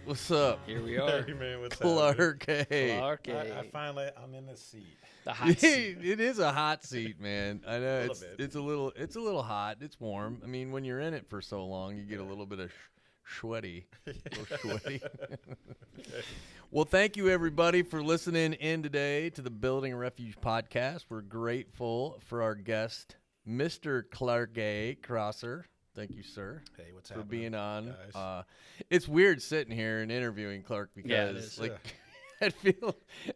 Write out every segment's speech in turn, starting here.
What's up? Here we are. Hey, man, what's Clark A. Clark A. I'm in the seat. The hot seat. It is a hot seat, man. I know bit. it's a little hot. It's warm. I mean, when you're in it for so long, you get a little bit of sweaty. Well, thank you everybody for listening in today to the Building a Refuge podcast. We're grateful for our guest, Mr. Clark A. Crosser. Thank you, sir. Hey, what's for happening, being on. guys? It's weird sitting here and interviewing Clark because, Yeah, it is.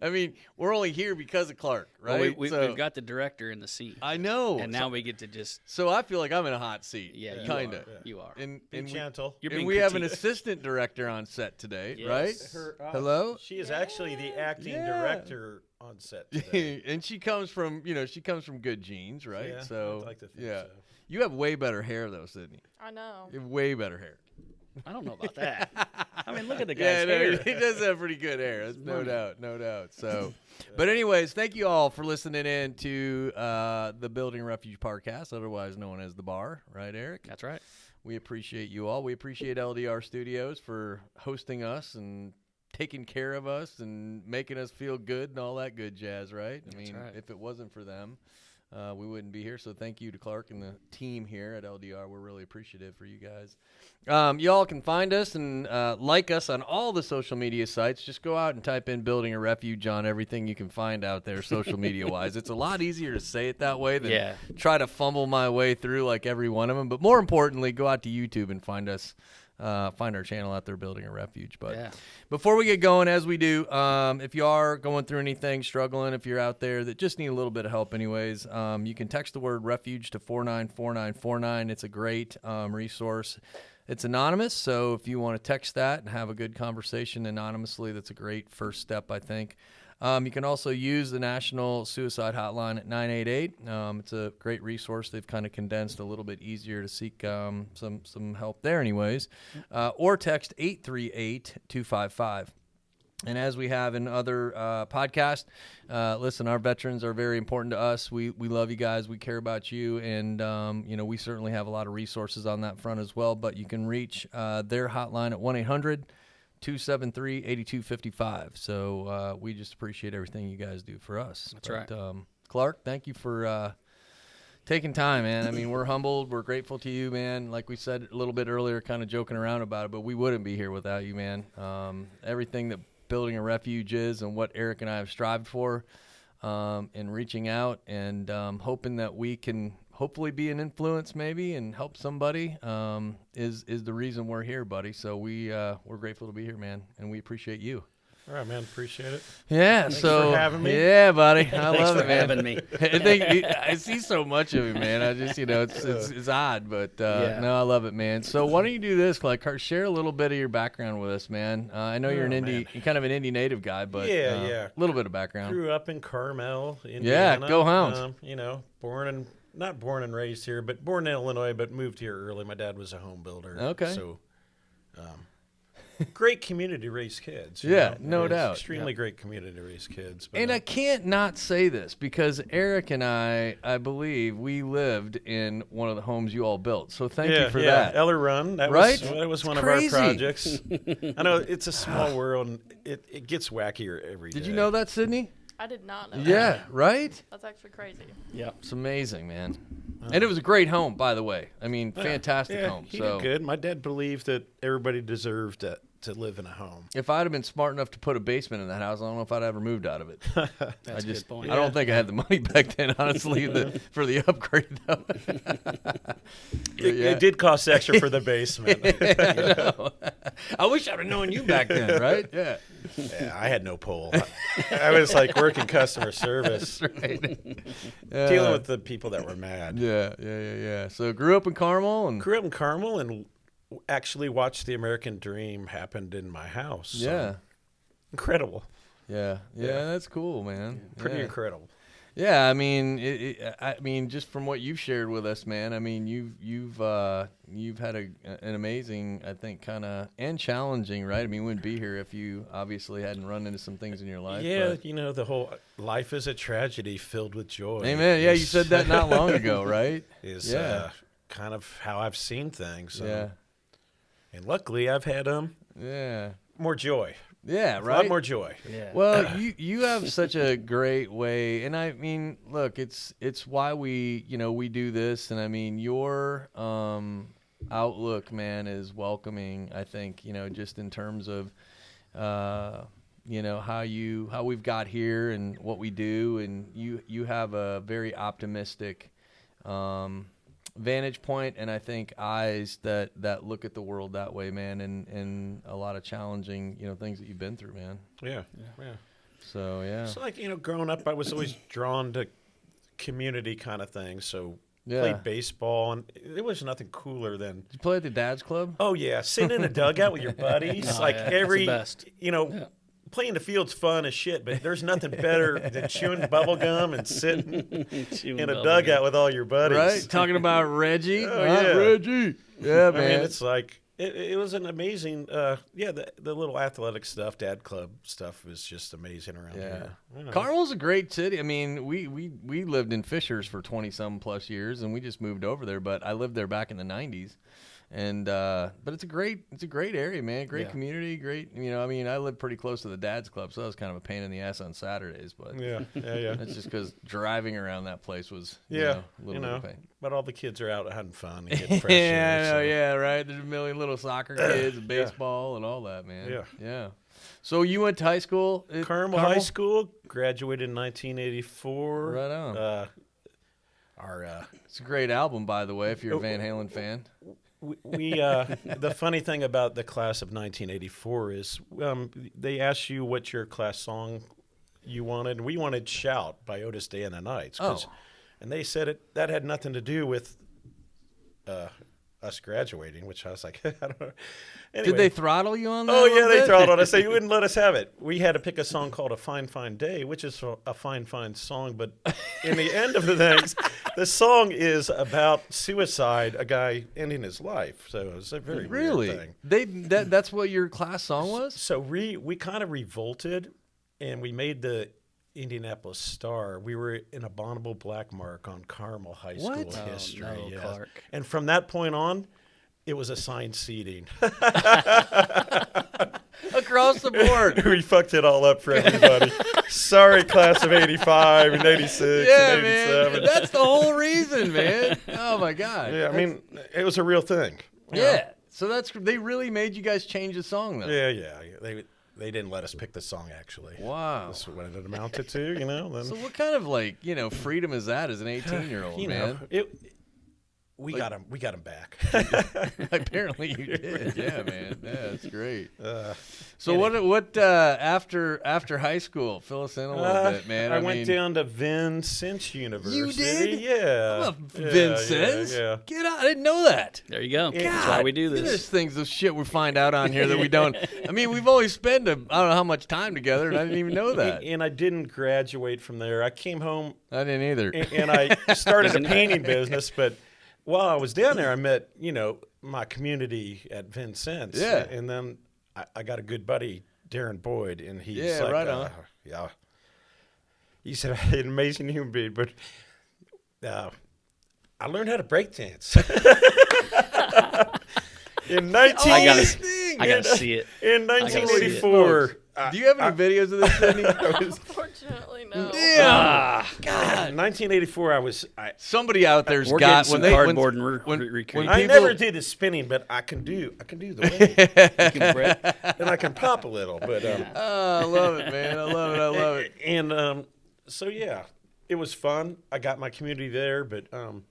I mean, we're only here because of Clark, right? Well, we've got the director in the seat. I know. And now we get to just. So I feel like I'm in a hot seat. Yeah, kind of. You are. And Be gentle. we have an assistant director on set today, Yes. right? Hello? She is actually the acting director on set today. And she comes from good genes, right? Yeah, so I'd like to think yeah. so. You have way better hair though, Sydney. I know. You have way better hair. I don't know about that. I mean, look at the Yeah, guy's no, hair. he does have pretty good hair. That's no doubt. So, but anyways, thank you all for listening in to the Building Refuge podcast, otherwise known as The Bar, right, Eric? That's right. We appreciate you all. We appreciate LDR Studios for hosting us and taking care of us and making us feel good and all that good jazz, right? I mean, right. if it wasn't for them, we wouldn't be here. So thank you to Clark and the team here at LDR. We're really appreciative for you guys. Y'all can find us and like us on all the social media sites. Just go out and type in Building a Refuge on everything you can find out there social media-wise. It's a lot easier to say it that way than try to fumble my way through like every one of them. But more importantly, go out to YouTube and find us. Find our channel out there, Building a Refuge. But before we get going, as we do, if you are going through anything, struggling, if you're out there that just need a little bit of help anyways, you can text the word refuge to 494949. It's a great resource. It's anonymous, so if you want to text that and have a good conversation anonymously, that's a great first step, I think. You can also use the National Suicide Hotline at 988. It's a great resource. They've kind of condensed a little bit easier to seek some help there anyways. Or text 838-255. And as we have in other podcasts, listen, our veterans are very important to us. We love you guys. We care about you. And, we certainly have a lot of resources on that front as well. But you can reach their hotline at 1-800-273-8255. So we just appreciate everything you guys do for us. That's right. Clark, thank you for taking time, man. I mean, we're humbled. We're grateful to you, man. Like we said a little bit earlier, kind of joking around about it, but we wouldn't be here without you, man. Everything that Building a Refuge is and what Eric and I have strived for in reaching out and hoping that we can hopefully be an influence maybe and help somebody is the reason we're here, buddy. So we're grateful to be here, man, and we appreciate you. All right, man. Appreciate it. Yeah. Thanks so for having me. Yeah, buddy. I love for it, man. having me. I see so much of it, man. I just, it's odd, but no, I love it, man. So why don't you do this, like, share a little bit of your background with us, man. I know you're you're kind of an Indy native guy, but a little bit of background. Grew up in Carmel, Indiana. Yeah, go Hounds. Not born and raised here, but born in Illinois, but moved here early. My dad was a home builder. Okay. So, great community to raise kids. No doubt. Extremely great community to raise kids. But, And I can't not say this because Eric and I believe we lived in one of the homes you all built. So thank you for that. Eller Run. That right? was one crazy. of our projects. I know it's a small world, and it gets wackier every day. Did you know that, Sydney? I did not know Yeah, that. right? That's actually crazy. Yeah. It's amazing, man. And it was a great home, by the way. I mean, fantastic home. He did good. My dad believed that everybody deserved to live in a home. If I'd have been smart enough to put a basement in that house, I don't know if I'd ever moved out of it. That's a good point. I don't think I had the money back then, honestly, for the upgrade, though. It did cost extra for the basement. I wish I'd have known you back then, right? Yeah. I had no pull. I was like working customer service. That's right. Dealing with the people that were mad. Yeah. So grew up in Carmel Grew up in Carmel and actually watched the American Dream happen in my house. So incredible. Yeah, that's cool, man. Pretty incredible. Yeah, I mean, just from what you've shared with us, man. I mean, you've had an amazing, I think, kind of and challenging, right? I mean, we wouldn't be here if you obviously hadn't run into some things in your life. Yeah, the whole life is a tragedy filled with joy. Amen. Yeah, you said that not long ago, right? Is kind of how I've seen things. And luckily, I've had more joy. Yeah, right. A lot more joy. Yeah. Well, you have such a great way, and I mean, look, it's why we do this, and I mean your outlook, man, is welcoming. I think just in terms of how we've got here and what we do, and you have a very optimistic vantage point, and I think eyes that look at the world that way, man, and a lot of challenging things that you've been through, man. Yeah. So yeah. So like growing up, I was always drawn to community kind of things. So Yeah. played baseball, and there was nothing cooler than. Did you play at the dad's club? Oh yeah, sitting in a dugout with your buddies, Oh, like yeah. every That's the best. Playing the field's fun as shit, but there's nothing better than chewing bubble gum and sitting in a dugout with all your buddies. Right? Talking about Reggie. Oh, yeah. Reggie. Yeah, man. I mean, it's like it was an amazing. The little athletic stuff, dad club stuff, was just amazing around here. Carmel's a great city. I mean, we lived in Fishers for 20-some plus years, and we just moved over there. But I lived there back in the 90s. And but it's a great area, man. Great community, great. I mean, I live pretty close to the dad's club, so that was kind of a pain in the ass on Saturdays. But yeah. that's just because driving around that place was a little bit of a pain. But all the kids are out having fun and getting fresh air. I know, yeah, right. There's a million little soccer kids, and baseball, and all that, man. Yeah. So you went to high school at Carmel High School, graduated in 1984. Right on. It's a great album, by the way, if you're a Van Halen fan. We the funny thing about the class of 1984 is they asked you what your class song you wanted. We wanted "Shout" by Otis Day and the Knights, and they said that had nothing to do with us graduating, which I was like, I don't know. Anyway. Did they throttle you on that? Oh yeah, they throttled us. They wouldn't let us have it. We had to pick a song called "A Fine Fine Day," which is a fine song, but in the end of the things, the song is about suicide, a guy ending his life. So it was a very weird thing. That's what your class song was? So we kind of revolted, and we made the Indianapolis Star. We were an abominable black mark on Carmel High School history. No, yes. Clark. And from that point on, it was assigned seating. Across the board. We fucked it all up for everybody. Sorry, class of 85 and 86 and 87. Man. That's the whole reason, man. Oh, my God. Yeah, I mean, it was a real thing. Yeah. So they really made you guys change the song, though. Yeah. They didn't let us pick the song, actually. Wow. That's what it amounted to, Then, so what kind of, freedom is that as an 18-year-old, man? We got him back. Apparently you did. Yeah, man. Yeah, that's great. So what after high school? Fill us in a little bit, man. I went down to Vincent University. You did? Yeah. Vincent? Yeah. Get out. I didn't know that. There you go. God, That's why we do this. There's things of shit we find out on here that we don't. I mean, we've always spent I don't know how much time together, and I didn't even know that. And I didn't graduate from there. I came home. I didn't either. And I started a painting business, but while I was down there, I met, my community at Vincent's. Yeah. And then I got a good buddy, Darren Boyd, and he's right on. Yeah. He's an amazing human being, but I learned how to break dance. In 19... I gotta see it. In 1984... Do you have any videos of this, Sydney? Unfortunately, no. Damn. God. 1984, somebody out there's We're got getting when some cardboard and recreate. I never did the spinning, but I can do the way. And I can pop a little, but I love it, man. I love it. And so yeah, it was fun. I got my community there, but and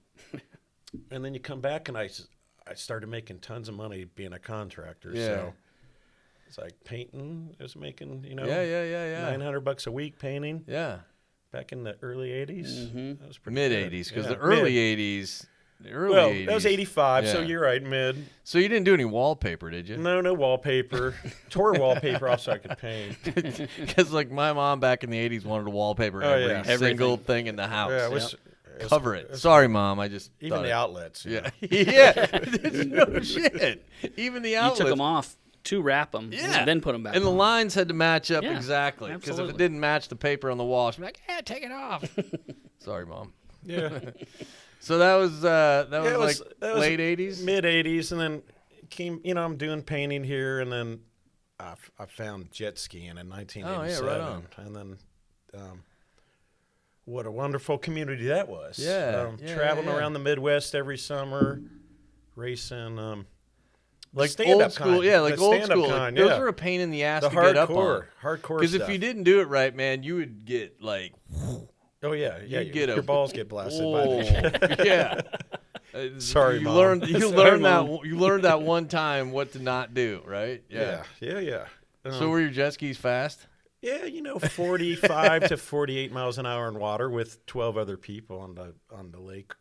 then you come back, and I started making tons of money being a contractor. Yeah. So it's like painting. I was making Yeah. $900 a week painting. Yeah. Back in the early 80s. Mm-hmm. That was pretty Mid good. 80s, because Yeah, the early mid. 80s. Well, that was 85, so Yeah. you're right, mid. So you didn't do any wallpaper, did you? No wallpaper. Tore wallpaper off so I could paint. Because like my mom back in the 80s wanted to wallpaper every yeah. single thing in the house. Yeah, Cover it. Sorry, Mom. I just even thought the it. outlets. Yeah. Yeah. No shit. Even the You outlets. took them off to wrap them, Yeah. and then put them back And the on. lines had to match up Yeah, exactly. Because if it absolutely. didn't match the paper on the wall, she'd be like, take it off. Sorry, Mom. Yeah. So that was It was late 80s? Mid 80s, and then came, I'm doing painting here, and then I found jet skiing in 1987. Oh, yeah, right on. And then what a wonderful community that was. Yeah. Traveling around the Midwest every summer, racing. Like stand-up old school, kind. like The old stand-up school. kind, Those yeah. are a pain in the ass The to get up on. Hardcore Because stuff. if you didn't do it right, man, you would get like, Oh, yeah. Your balls get blasted by oh, the yeah. Sorry, you Mom. learned you Sorry, learned Mom. that you learned that one time what to not do, right? Yeah. So were your jet skis fast? Yeah, 45 to 48 miles an hour in water with 12 other people on the lake.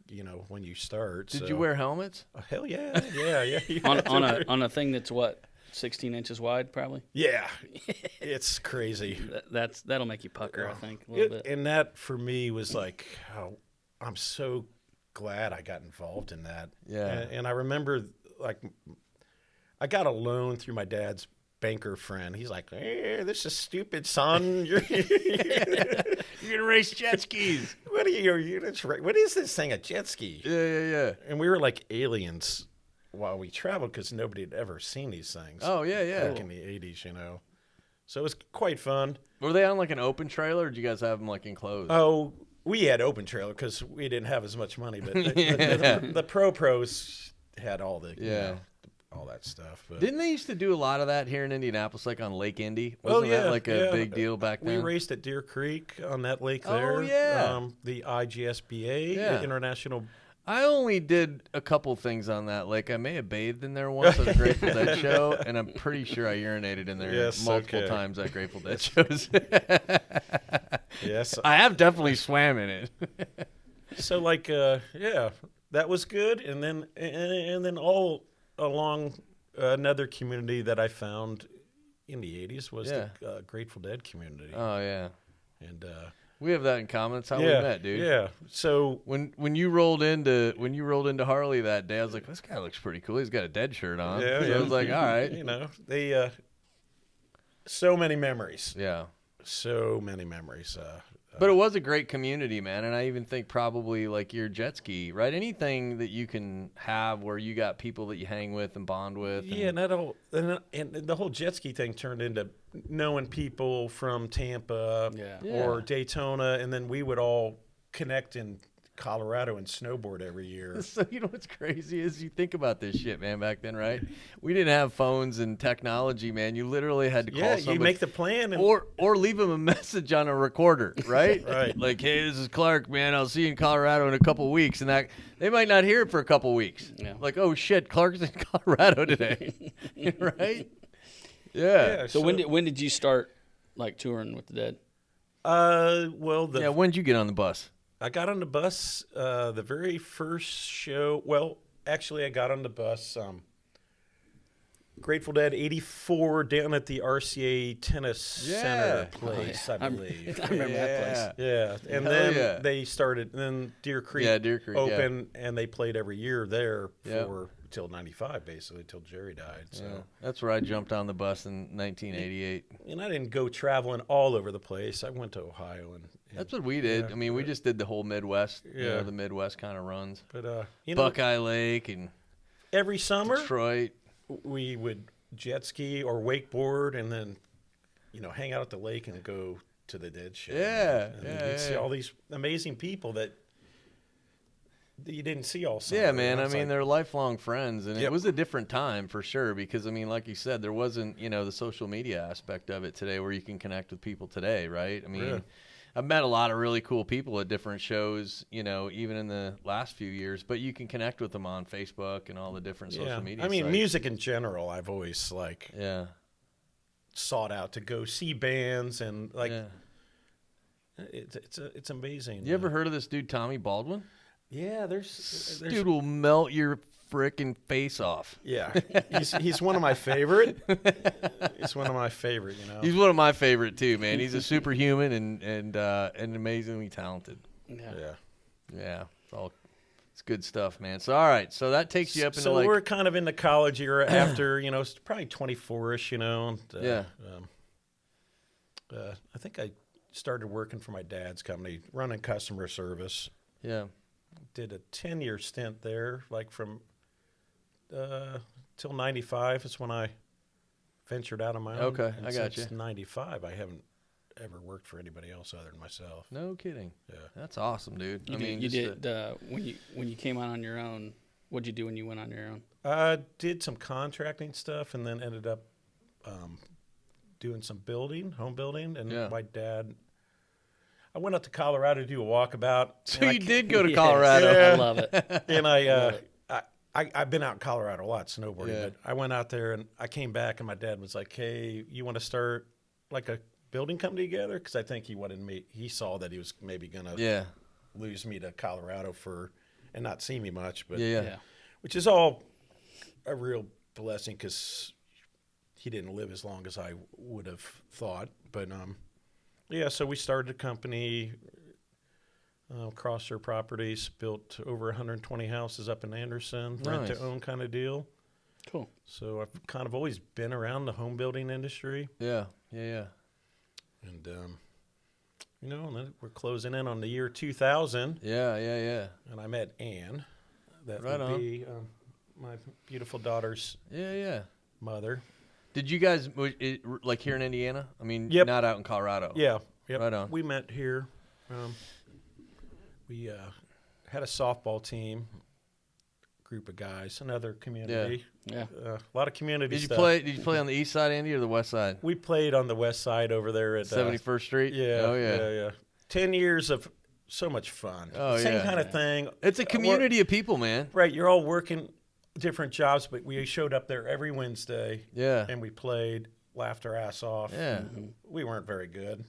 When you start. Did you wear helmets? Oh, hell yeah, yeah. on a thing that's what, 16 inches wide, probably. Yeah, it's crazy. That'll make you pucker, I think, a little bit. And that for me was like, oh, I'm so glad I got involved in that. Yeah. And I remember, like, I got a loan through my dad's banker friend. He's like, hey, this is stupid, son. You're You're gonna race jet skis. what is this thing, a jet ski? Yeah. And we were like aliens while we traveled because nobody had ever seen these things. Oh yeah. Back in the 80s, So it was quite fun. Were they on like an open trailer, or did you guys have them like enclosed? Oh, we had open trailer because we didn't have as much money, but the pros had all the all that stuff. But Didn't they used to do a lot of that here in Indianapolis, like on Lake Indy? Wasn't that like a big deal back then? We raced at Deer Creek on that lake Oh, there. yeah. The IGSBA, the International. I only did a couple things on that lake. I may have bathed in there once at a Grateful Dead show, and I'm pretty sure I urinated in there multiple times at Grateful Dead shows. Yes. I have definitely swam in it. So that was good, and then all along another community that I found in the 80s was the Grateful Dead community. Oh yeah, and we have that in common. That's how we met, dude. Yeah. So when you rolled into Harley that day, I was like, this guy looks pretty cool. He's got a Dead shirt on. Yeah, so I was like, all right. They so many memories. Yeah. So many memories. But it was a great community, man, and I even think probably like your jet ski, right? Anything that you can have where you got people that you hang with and bond with. Yeah, and the whole jet ski thing turned into knowing people from Tampa or Daytona, and then we would all connect in Colorado and snowboard every year. So you know what's crazy is you think about this shit, man, back then, right? We didn't have phones and technology, man. You literally had to call somebody. You make the plan. Or leave them a message on a recorder, right? Right. Like, hey, this is Clark, man. I'll see you in Colorado in a couple weeks. And that they might not hear it for a couple weeks. Yeah. Like, oh, shit, Clark's in Colorado today. Right? Yeah. So when did you start, like, touring with the Dead? When did you get on the bus? I got on the bus the very first show. Well, actually, I got on the bus Grateful Dead 84 down at the RCA Tennis Center place, I believe. I remember that place. Yeah, and then they started, and then Deer Creek, opened, and they played every year there till 95, basically, till Jerry died. So that's where I jumped on the bus in 1988. And I didn't go traveling all over the place. I went to Ohio and that's what we did. I mean, we just did the whole Midwest. The Midwest kind of runs. But Buckeye Lake and every summer, Detroit. We would jet ski or wakeboard, and then hang out at the lake and go to the Dead show. You'd see all these amazing people that you didn't see all summer. Yeah, man. I mean, they're lifelong friends, and it was a different time for sure. Because I mean, like you said, there wasn't the social media aspect of it today, where you can connect with people today, right? I mean. I've met a lot of really cool people at different shows, even in the last few years, but you can connect with them on Facebook and all the different social media I mean, sites. music in general, I've always sought out to go see bands and it's amazing. You ever heard of this dude, Tommy Baldwin? Yeah, there's dude will melt your frickin' face off. Yeah, he's one of my favorite. He's one of my favorite. He's one of my favorite too, man. He's a superhuman and amazingly talented. Yeah. It's good stuff, man. So all right, so that takes you up into so we're kind of in the college era after it's probably 24ish. I think I started working for my dad's company, running customer service. Yeah. Did a 10-year stint there, like from till 95 is when I ventured out on my own. Okay, And I got since you. 95, I haven't ever worked for anybody else other than myself. No kidding. Yeah. That's awesome, dude. You I mean, did, you just did when you came out on your own. What'd you do when you went on your own? I did some contracting stuff and then ended up doing some home building. And Yeah. my dad, I went out to Colorado to do a walkabout. So and you did go to Yes, Colorado. Yeah. I love it. And Love it. I've been out in Colorado a lot snowboarding, Yeah. but I went out there and I came back and my dad was like, "Hey, you want to start like a building company together?" Because I think he saw that he was maybe going to Yeah. lose me to Colorado and not see me much, but Yeah. which is all a real blessing because he didn't live as long as I would have thought. But yeah, so we started a company, Crosser Properties, built over 120 houses up in Anderson, rent Nice. to own kind of deal. Cool. So I've kind of always been around the home building industry, Yeah. Yeah. and and then we're closing in on the year 2000, Yeah. Yeah. Yeah. and I met Ann. That Right would on. be my beautiful daughter's Yeah. Yeah. mother. Did you guys like here in Indiana? I mean, Yep. not out in Colorado. Yeah, yep. Right on. We met here. We had a softball team, group of guys, another community. Yeah. A lot of community Did you stuff. play? Did you play on the east side, Andy, or the west side? We played on the west side over there at 71st Street. Yeah. Oh yeah. Yeah. 10 years of so much fun. Oh, Same yeah. kind of thing. It's a community of people, man. Right. You're all working different jobs, but we showed up there every Wednesday Yeah. and we played, laughed our ass off. Yeah. We weren't very good.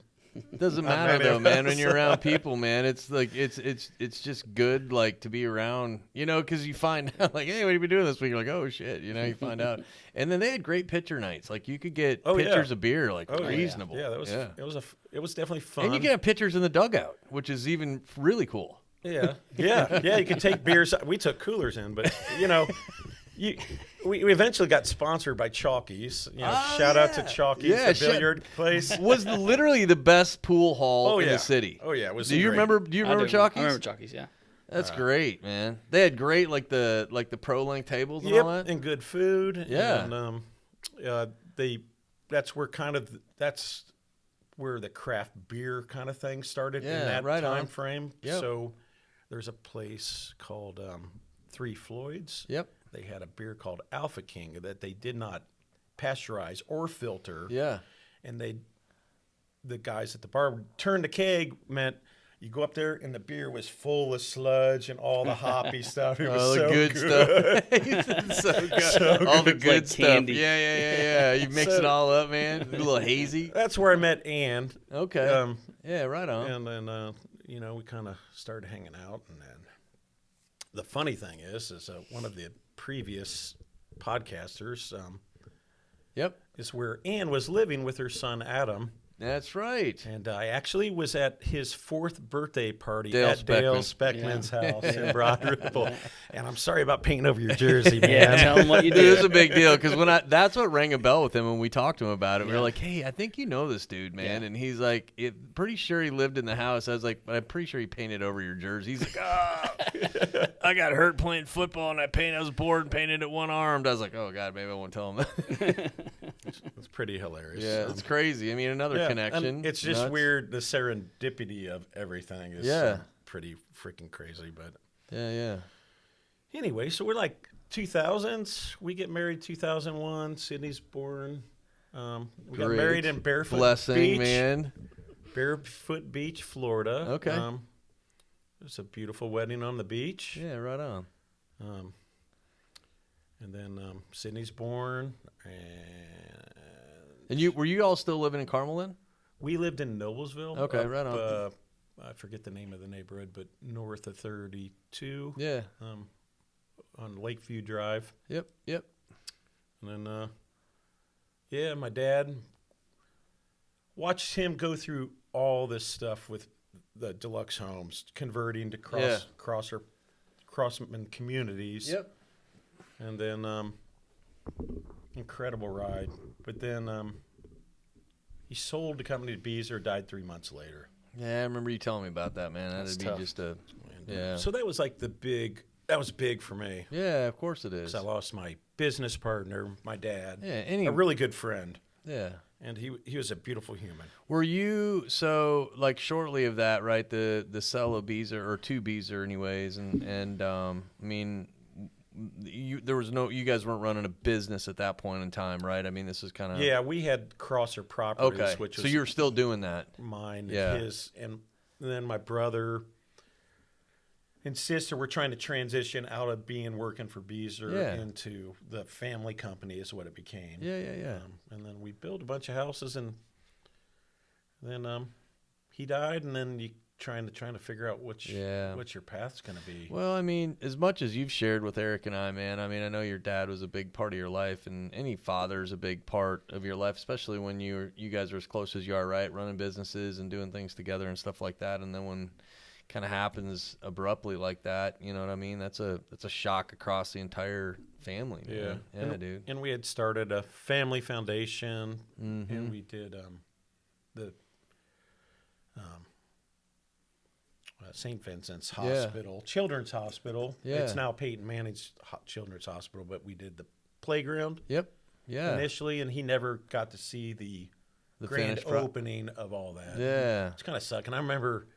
Doesn't Not matter many though, of man. When us. you're around people, man, it's like it's just good, like to be around, because you find out, like, hey, what have you been doing this week? You're like, oh shit, you find out. And then they had great pitcher nights. Like you could get Oh, yeah. pitchers of beer, like Oh, yeah. reasonable. Yeah, it was definitely fun. And you can have pitchers in the dugout, which is even really cool. Yeah. You could take beers. We took coolers in, but we eventually got sponsored by Chalkies. Shout out to Chalkies, Yeah, the billiard place. Was literally the best pool hall Oh, in yeah. the city. Oh yeah, it was. Do you great. remember? Do you remember I do. Chalkies? I remember Chalkies, yeah. That's great, man. They had great like the pro length tables and Yep, all that. and good food. Yeah. And that's where the craft beer kind of thing started in Yeah, that right on. time frame. Yep. So there's a place called Three Floyds. Yep. They had a beer called Alpha King that they did not pasteurize or filter. Yeah. And the guys at the bar would turn the keg, meant you go up there and the beer was full of sludge and all the hoppy stuff. It was All the so good stuff. So good. All the It's good like stuff. candy. Yeah. You mix So- it all up, man. A little hazy. That's where I met Ann. Okay. Yeah, right on. And then, we kind of started hanging out. And then the funny thing is one of the previous podcasters Yep. is where Ann was living with her son, Adam. That's right. And I actually was at his 4th birthday party Dale at Dale Speckman. Speckman's house in Broad Ripple. And I'm sorry about painting over your jersey, man. Yeah, tell them what you Dude, it was do. a big deal because that's what rang a bell with him when we talked to him about it. We were Yeah. like, "Hey, I think you know this dude, man." Yeah. And he's like, "Pretty sure he lived in the house." I was like, "But I'm pretty sure he painted over your jersey." He's like, I got hurt playing football and I was bored and painted it one armed." I was like, "Oh God, maybe I won't tell him that." It's pretty hilarious. Yeah, it's crazy. I mean, another Yeah, connection. and it's just Nuts. weird. The serendipity of everything is Yeah. pretty freaking crazy. But Yeah. anyway, so we're like 2000s. We get married 2001. Sydney's born. We got Great. married in Barefoot Blessing, Beach, man. Barefoot Beach, Florida. Okay. It was a beautiful wedding on the beach. Yeah, right on. And then Sydney's born, And were you all still living in Carmel then? we lived in Noblesville. Okay, right on. I forget the name of the neighborhood, but north of 32 Yeah. on Lakeview Drive. Yep. And then, my dad, watched him go through all this stuff with the deluxe homes, converting to crossman communities. Yep. And then, incredible ride. But then he sold the company to Beazer, died 3 months later. Yeah, I remember you telling me about that, man. That'd That's be tough. just a And, Yeah. So that was like that was big for me. Yeah, of course it is. Because I lost my business partner, my dad, Yeah, a really good friend, yeah. and he was a beautiful human. Were you so like shortly of that, right? The sell of Beezer or to Beezer, anyways, and I mean, you guys weren't running a business at that point in time, right? I mean, this is kind of Yeah, we had Crosser Properties, okay. which So was you were still doing that. mine Yeah. and his, and then my brother and sister were trying to transition out of working for Beezer Yeah. into the family company is what it became. Yeah. And then we built a bunch of houses, and then he died, and then you trying to figure out what your path's going to be. Well, I mean, as much as you've shared with Eric and I, man, I mean, I know your dad was a big part of your life, and any father's a big part of your life, especially when you guys are as close as you are, right? Running businesses and doing things together and stuff like that. And then when it kind of happens abruptly like that, you know what I mean? That's a shock across the entire family, man. Yeah, dude. And we had started a family foundation, Mm-hmm. and we did the St. Vincent's Hospital, Children's Hospital. Yeah. It's now Peyton Manning's Children's Hospital, but we did the playground Yep. Yeah. initially, and he never got to see the grand finished opening of all that. Yeah. It's kind of suck. And I remember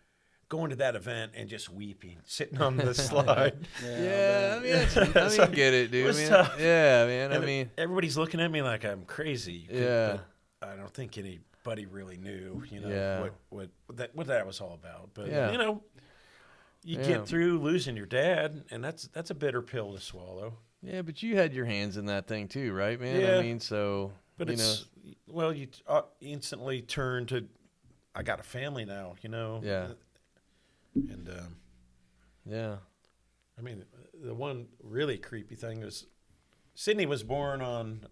going to that event and just weeping, sitting on the slide. Yeah, I mean, get it, dude. It was I mean, tough. yeah, man. And I mean, everybody's looking at me like I'm crazy. Yeah. But I don't think anybody really knew, Yeah. what that was all about. But Yeah. you Yeah. get through losing your dad, and that's a bitter pill to swallow. yeah, but you had your hands in that thing too, right, man? Yeah. I mean, so But you it's you instantly turn to, I got a family now, Yeah. And yeah, I mean, the one really creepy thing is Sydney was born on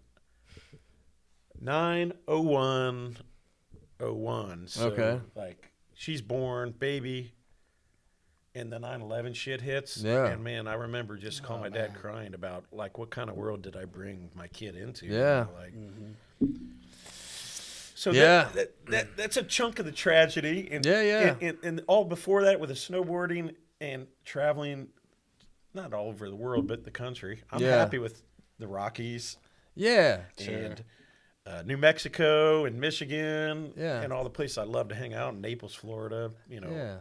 9/01/01. So, Okay. like, she's born, baby, and the 9/11 shit hits. Yeah. And, man, I remember just calling my dad crying about, like, what kind of world did I bring my kid into? Yeah. Like, so Yeah. that's a chunk of the tragedy. And, Yeah. And all before that with the snowboarding and traveling, not all over the world, but the country. I'm Yeah. happy with the Rockies yeah, and New Mexico and Michigan Yeah. and all the places I love to hang out in Naples, Florida. yeah.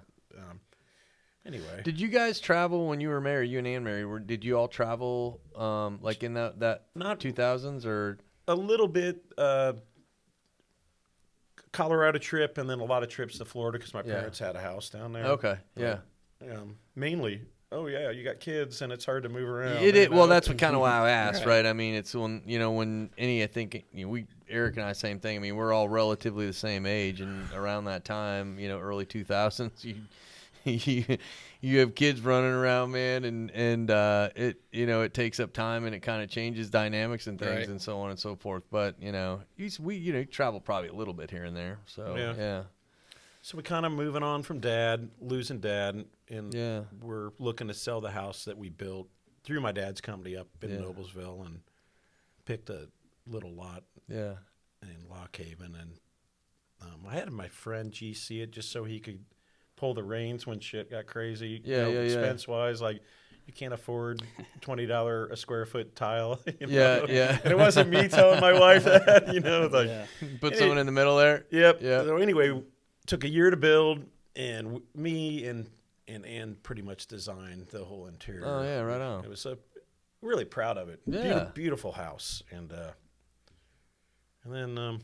Anyway, Did you guys travel when you were married? You and Ann married? Did you all travel like in that Not 2000s or? a little bit. Colorado trip, and then a lot of trips to Florida because my parents had a house down there. Okay, yeah. Mainly, you got kids and it's hard to move around. Well, that's kind of why I asked, right? I mean, it's when I think Eric and I, same thing. I mean, we're all relatively the same age, and around that time, early 2000s, you have kids running around, man, and it takes up time and it kind of changes dynamics and things Right. and so on and so forth. But we travel probably a little bit here and there. So yeah. So we kind of moving on from losing dad, and Yeah. we're looking to sell the house that we built through my dad's company up in Yeah. Noblesville, and picked a little lot Yeah. in Lock Haven, and I had my friend G see it just so he could pull the reins when shit got crazy. Yeah. Expense wise, like you can't afford $20 a square foot tile. Yeah. And it wasn't me telling my wife that, like. Yeah. Put someone in the middle there. Yep. Yeah. So anyway, took a year to build, and me and Ann pretty much designed the whole interior. Oh yeah, right on. It was really proud of it. Yeah. Beautiful house, and then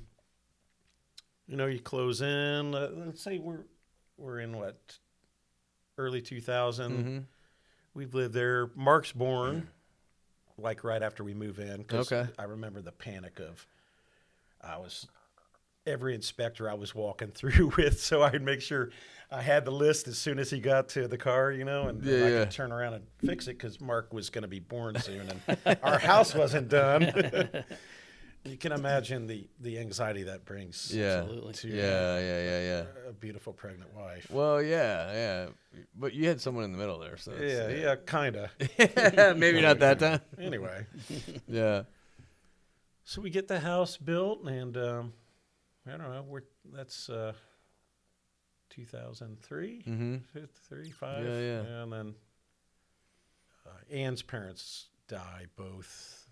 you close in. Let's say we're in early 2000. Mm-hmm. We've lived there. Mark's born like right after we move in. 'Cause Okay. I remember the panic of every inspector I was walking through with, so I'd make sure I had the list as soon as he got to the car, and then I could turn around and fix it because Mark was going to be born soon, and our house wasn't done. You can imagine the anxiety that brings. Yeah. Absolutely. To Yeah. a beautiful pregnant wife. Well, yeah. But you had someone in the middle there, so Yeah, kind of. maybe not that time. Anyway, Yeah. so we get the house built, and I don't know. That's 2003, Mm-hmm. 35. Yeah. And then Ann's parents die both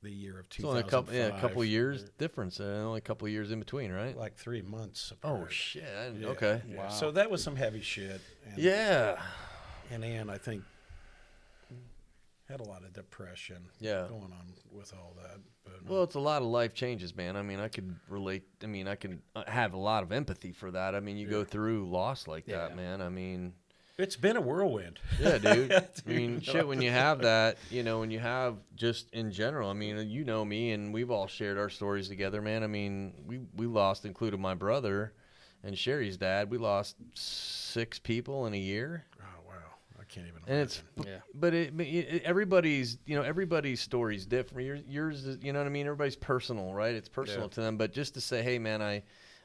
the year of It's 2005. only a couple of years difference. Only a couple of years in between, right? Like 3 months Oh apart. shit! Yeah, Okay. yeah. Wow. So that was some heavy shit. And, Yeah. And Ann, I think, had a lot of depression Yeah. going on with all that. But, Well, it's a lot of life changes, man. I mean, I could relate. I mean, I can have a lot of empathy for that. I mean, you go through loss like that, Yeah. man. I mean, it's been a whirlwind. yeah, dude. I Dude, mean, you shit, know, when you have that, when you have just in general, I mean, you know me, and we've all shared our stories together, man. I mean, we lost, including my brother and Sherry's dad. We lost 6 people in a year. Oh, wow. I can't even And it's, Yeah. but everybody's, everybody's story's different. Yours is, you know what I mean? Everybody's personal, right? It's personal Yeah. to them. But just to say, hey, man, I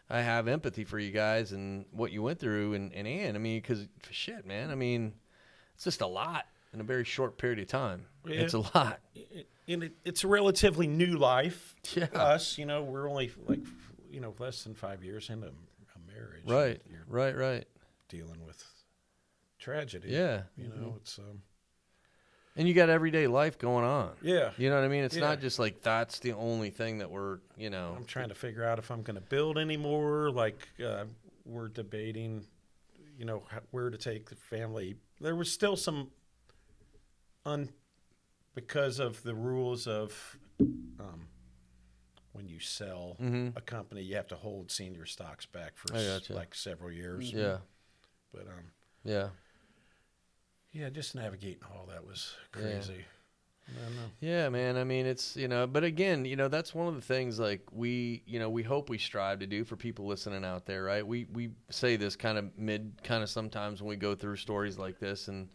have empathy for you guys and what you went through. And Ann, I mean, because shit, man, I mean, it's just a lot in a very short period of time. Yeah. It's a lot. It's a relatively new life. Yeah. Us, we're only like, less than 5 years into a marriage. Right, You're right. dealing with tragedy. Yeah. It's And you got everyday life going on. yeah. You know what I mean? It's Yeah. not just like that's the only thing that we're, I'm trying to figure out if I'm going to build anymore. Like we're debating, where to take the family. There was still some because of the rules of when you sell a company, you have to hold senior stocks back for I gotcha. like several years. Yeah. But Yeah. yeah, just navigating all that was crazy. I don't know. Yeah, man. I mean, it's, but again, that's one of the things like we hope we strive to do for people listening out there, right? We say this kind of sometimes when we go through stories like this and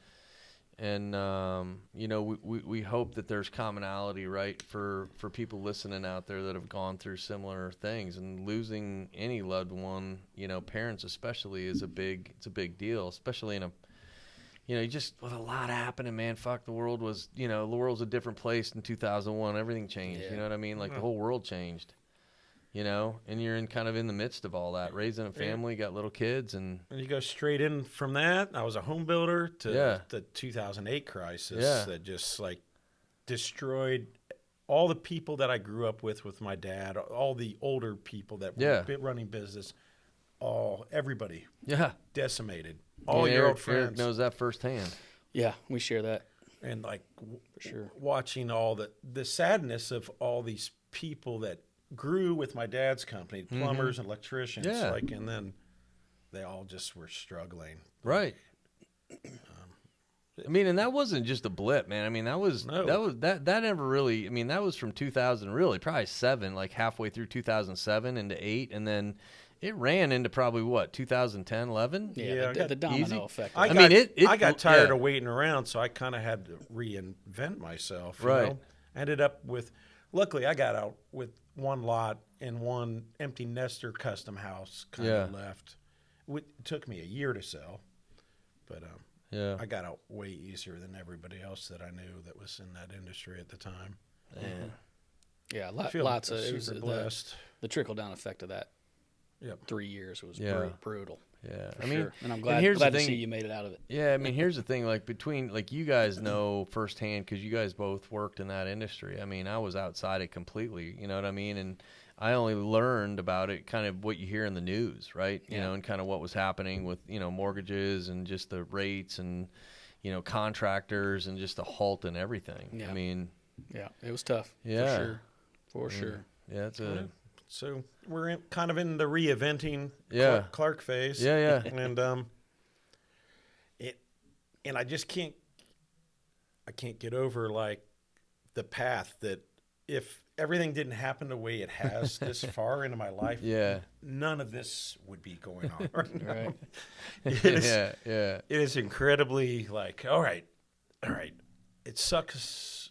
we hope that there's commonality, right? For people listening out there that have gone through similar things, and losing any loved one, parents especially it's a big deal, especially in a, just with a lot happening, man. Fuck, the world was, the world's a different place in 2001. Everything changed. Yeah. You know what I mean? Like the whole world changed, and you're in the midst of all that, raising a family, got little kids, and And you go straight in from that. I was a home builder to Yeah. the 2008 crisis Yeah. that just like destroyed all the people that I grew up with my dad, all the older people that were Yeah. running business, everybody yeah. decimated. All And your Eric, old friends. Eric knows that firsthand. Yeah, we share that And like for sure. watching all the sadness of all these people that grew with my dad's company, plumbers and electricians, Yeah. and then they all just were struggling. Right. I mean, and that wasn't just a blip, man. I mean, that never really. I mean, that was from 2000, really, probably 7, like halfway through 2007 into 8, and then it ran into probably what 2010, 11. Yeah, Yeah, I the got- domino Easy. effect. I got tired of waiting around, so I kind of had to reinvent myself. Right. Ended up with, luckily, I got out with one lot and one empty nester custom house kind of left. It took me a year to sell, but Yeah. I got out way easier than everybody else that I knew that was in that industry at the time. Man. Yeah, I feel lots of it was super blessed. the trickle down effect of that. Yep. 3 years was Yeah. brutal. Yeah. For I mean, sure. And I'm glad, here's the to thing- see you made it out of it. Yeah, I mean, here's the thing. Like you guys know firsthand because you guys both worked in that industry. I mean, I was outside it completely. You know what I mean? And I only learned about it kind of what you hear in the news, right? You Yeah. know, and kind of what was happening with mortgages and just the rates and contractors and just the halt and everything. Yeah. I mean, Yeah, it was tough. Yeah. For sure. yeah, it's a So we're kind of in the reinventing Yeah. Clark phase. yeah. And and I just can't get over like the path that if everything didn't happen the way it has this far into my life, Yeah. none of this would be going on right now. Right. It is, Yeah, yeah. it is incredibly like, all right, it sucks.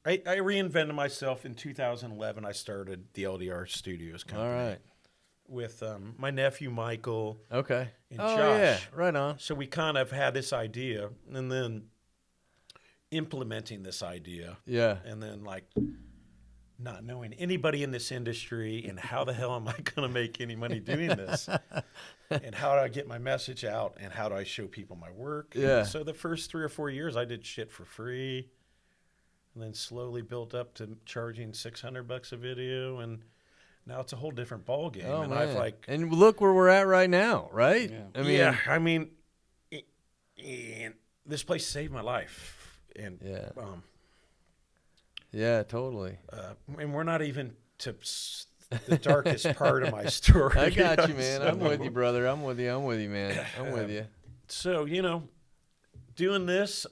I reinvented myself in 2011. I started the LDR Studios company. All right. With my nephew Michael Okay. and Oh Josh. yeah, right on. So we kind of had this idea, and then implementing this idea, Yeah. and then like not knowing anybody in this industry, and how the hell am I going to make any money doing this? And how do I get my message out, and how do I show people my work? Yeah. So the first 3 or 4 years, I did shit for free. and then slowly built up to charging $600 a video, and now it's a whole different ball game. Oh, and man. I've like, and look where we're at right now, right? Yeah. I mean, and this place saved my life, and yeah, totally. And we're not even to the darkest part of my story. I got you, man. I'm with you, brother. I'm with you, man. I'm with you. So, doing this,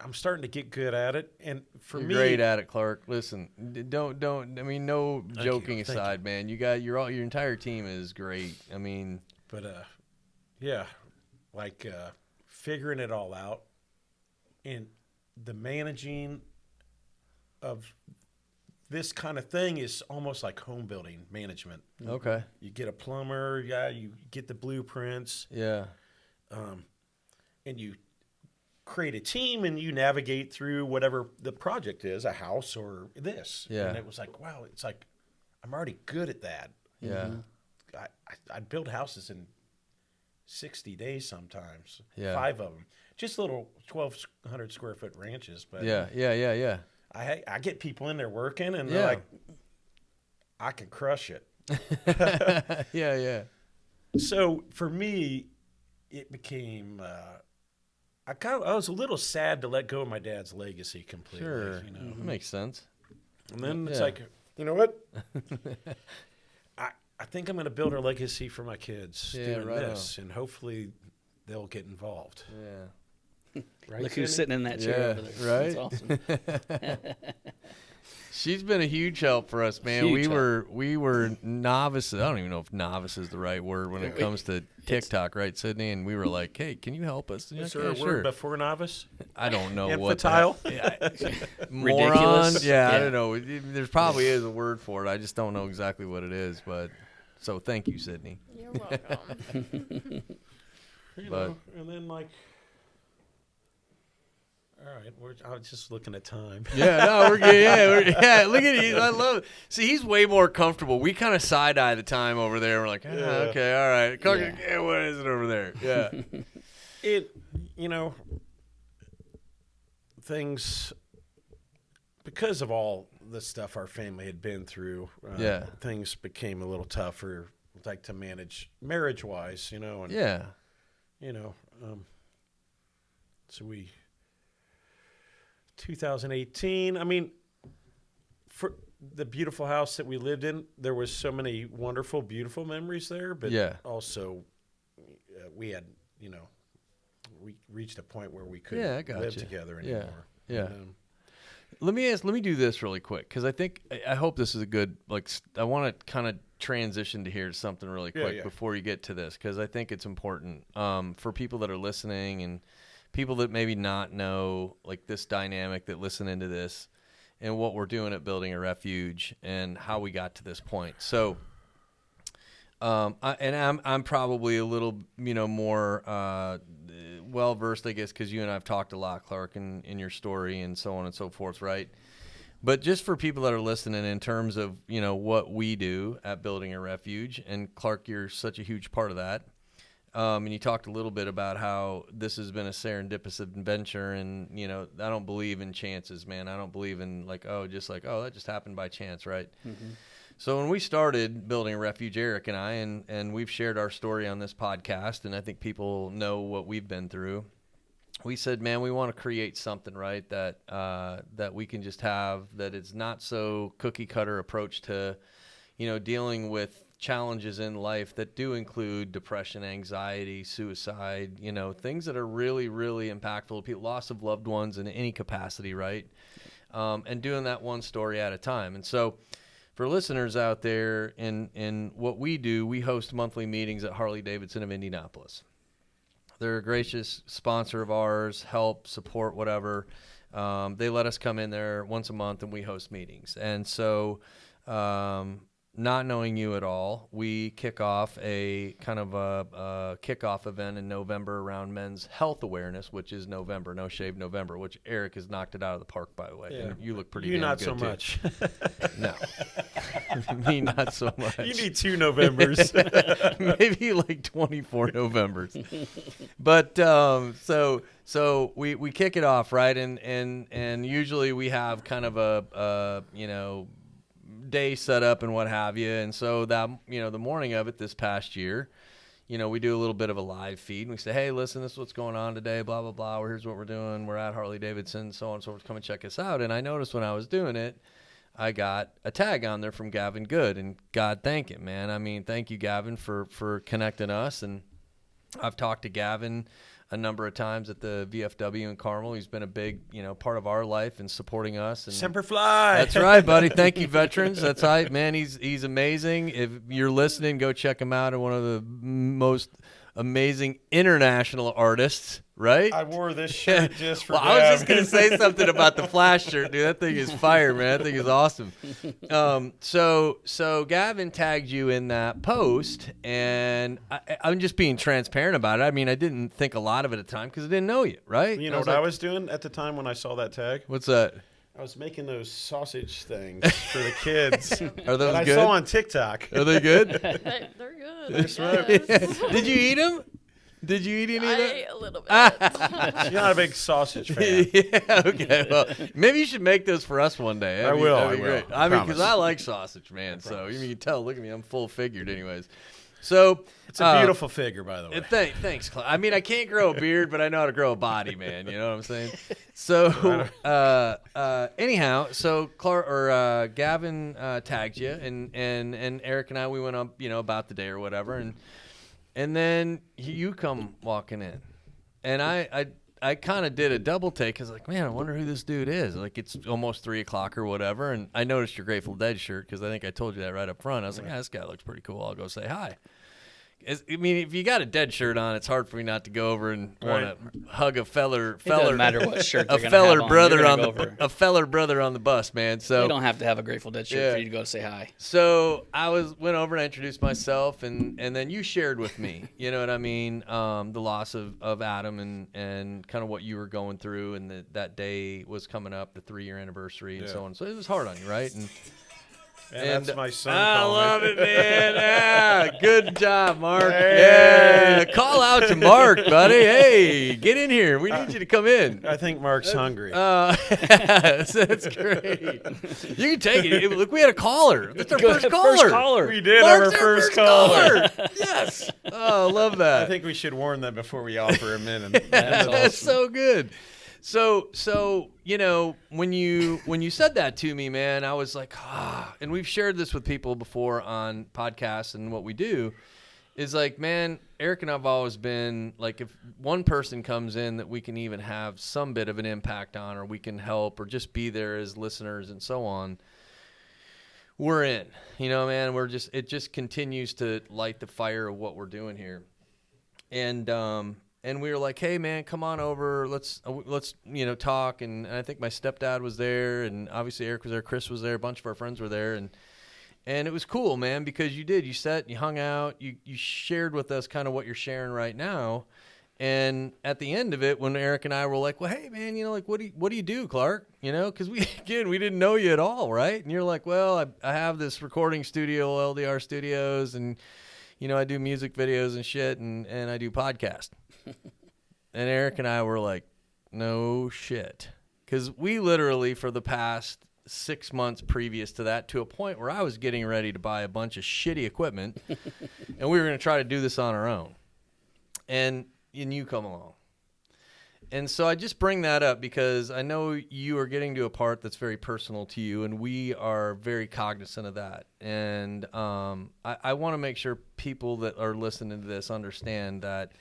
I'm starting to get good at it. And for You're me, great at it, Clark. Listen, don't. I mean, no joking Thank aside, man. You got your entire team is great. I mean, but yeah, like figuring it all out, and the managing of this kind of thing is almost like home building management. okay, You get a plumber, you get the blueprints, yeah, and you create a team and you navigate through whatever the project is, a house or this. Yeah. And it was like, wow, it's like I'm already good at that. yeah, I'd build houses in 60 days sometimes. Yeah. 5 of them. Just little 1,200 square foot ranches. But yeah. I get people in there working and Yeah. they're like, I can crush it. yeah. So for me, it became I was a little sad to let go of my dad's legacy completely. Sure, that makes sense. And then it's Yeah. like, you know what? I think I'm going to build a legacy for my kids doing right this, and hopefully they'll get involved. Yeah. Right, Look who's Cindy? sitting in that chair Yeah, over there. right? That's awesome. She's been a huge help for us, man. Huge we were novices. I don't even know if novice is the right word when it comes to TikTok, right, Sydney? And we were like, "Hey, can you help us?" Is Yeah, there a sure. word before novice? I don't know Infantile? what. Yeah, moron. Ridiculous? Yeah, I Yeah. don't know. There probably is a word for it. I just don't know exactly what it is. But so thank you, Sydney. You're welcome. And then like, all right, I was just looking at time. Yeah, no, we're good. Yeah, look at you. I love it. See, he's way more comfortable. We kind of side eye the time over there. We're like, okay, all right. Yeah, what is it over there? Yeah. Things, because of all the stuff our family had been through, things became a little tougher, like to manage marriage-wise, and Yeah. So 2018, I mean, for the beautiful house that we lived in, there was so many wonderful, beautiful memories there, but also we had, we reached a point where we couldn't live together anymore. Yeah. Let me do this really quick, because I hope this is a good, I want to kind of transition to hear something really quick before you get to this, because I think it's important for people that are listening and people that maybe not know this dynamic that listen into this and what we're doing at Building a Refuge and how we got to this point. So, I'm probably a little more well versed, I guess, because you and I've talked a lot, Clark, in your story and so on and so forth, right? But just for people that are listening, in terms of what we do at Building a Refuge, and Clark, you're such a huge part of that. And you talked a little bit about how this has been a serendipitous adventure, and I don't believe in chances, man. I don't believe in that just happened by chance, right? Mm-hmm. So when we started Building a Refuge, Erik and I, and we've shared our story on this podcast, and I think people know what we've been through. We said, man, we want to create something, right, that we can just have, that it's not so cookie cutter approach to, dealing with challenges in life that do include depression, anxiety, suicide, things that are really, really impactful to people, loss of loved ones in any capacity, right? And doing that one story at a time. And so for listeners out there, in what we do, we host monthly meetings at Harley-Davidson of Indianapolis. They're a gracious sponsor of ours, help, support, whatever. They let us come in there once a month and we host meetings. And so not knowing you at all, we kick off a kind of a kickoff event in November around Men's Health Awareness, which is November, No Shave November, which Erik has knocked it out of the park, by the way. Yeah. And you look pretty You damn not good, so too. much. No. Me, not so much. You need 2 Novembers. Maybe like 24 Novembers. But so we kick it off, right? And usually we have kind of a day set up and what have you. And so that, the morning of it this past year, we do a little bit of a live feed. And we say, hey, listen, this is what's going on today, blah, blah, blah. Here's what we're doing. We're at Harley-Davidson, so on and so forth. Come and check us out. And I noticed when I was doing it, I got a tag on there from Gavin Good. And God thank him, man. I mean, thank you, Gavin, for connecting us. And I've talked to Gavin a number of times at the VFW in Carmel. He's been a big, part of our life and supporting us. And Semper Fi. That's right, buddy. Thank you, veterans. That's right, man. He's amazing. If you're listening, go check him out. One of the most amazing international artists, right? I wore this shirt just for well, I was just going to say something about the Flash shirt, dude. That thing is fire, man. That thing is awesome. So Gavin tagged you in that post, and I'm just being transparent about it. I mean, I didn't think a lot of it at the time because I didn't know you, right? You know what I was doing at the time when I saw that tag? What's that? I was making those sausage things for the kids. Are those that good? I saw on TikTok. Are they good? They're good. They're smoked. Yes. Did you eat them? Did you eat any I of that? ate a little bit. You're not a big sausage fan. Yeah, okay. Well, maybe you should make those for us one day. I will. That'd be I will. great. I mean, because Promise. I like sausage, man. So you can tell. Look at me. I'm full figured, anyways. So It's a beautiful figure, by the way. Thanks, Clive. I mean, I can't grow a beard, but I know how to grow a body, man. You know what I'm saying? So anyhow, so Gavin tagged you, and Erik and I, we went up, about the day or whatever, and then you come walking in, and I kind of did a double take because, like, man, I wonder who this dude is. Like, it's almost 3 o'clock or whatever, and I noticed your Grateful Dead shirt because I think I told you that right up front. I was like, this guy looks pretty cool. I'll go say hi. I mean, if you got a Dead shirt on, it's hard for me not to go over and want to hug a feller. It doesn't matter what shirt a they're gonna feller have brother on. a feller brother on the bus, man. So You don't have to have a Grateful Dead shirt Yeah. for you to go say hi. So I went over and I introduced myself, and then you shared with me, you know what I mean, the loss of Adam and kind of what you were going through, and that day was coming up, the 3-year anniversary, and so on. So it was hard on you, right? And that's my son. I calling. love it, man. Yeah, good job, Mark. Hey. Yeah, call out to Mark, buddy. Hey, get in here. We need you to come in. I think Mark's hungry. That's great. You can take it. Look, we had a caller. That's our first caller. First caller. We did Mark's have our first caller. Yes. Oh, love that. I think we should warn them before we offer him in. And That's so good. So when you said that to me, man, I was like, and we've shared this with people before on podcasts, and what we do is like, man, Erik and I've always been like, if one person comes in that we can even have some bit of an impact on, or we can help, or just be there as listeners and so on, we're in. Man, it just continues to light the fire of what we're doing here. And we were like, hey, man, come on over. Let's talk. And I think my stepdad was there, and obviously Erik was there, Chris was there, a bunch of our friends were there, and it was cool, man, because you sat, you hung out, you shared with us kind of what you're sharing right now. And at the end of it, when Erik and I were like, well, hey, man, like, what do you do, Clark? Because we didn't know you at all, right? And you're like, well, I have this recording studio, LDR Studios, and I do music videos and shit, and I do podcasts. And Erik and I were like, no shit. Because we literally, for the past 6 months previous to that, to a point where I was getting ready to buy a bunch of shitty equipment, and we were going to try to do this on our own. And you come along. And so I just bring that up because I know you are getting to a part that's very personal to you, and we are very cognizant of that. And I want to make sure people that are listening to this understand that,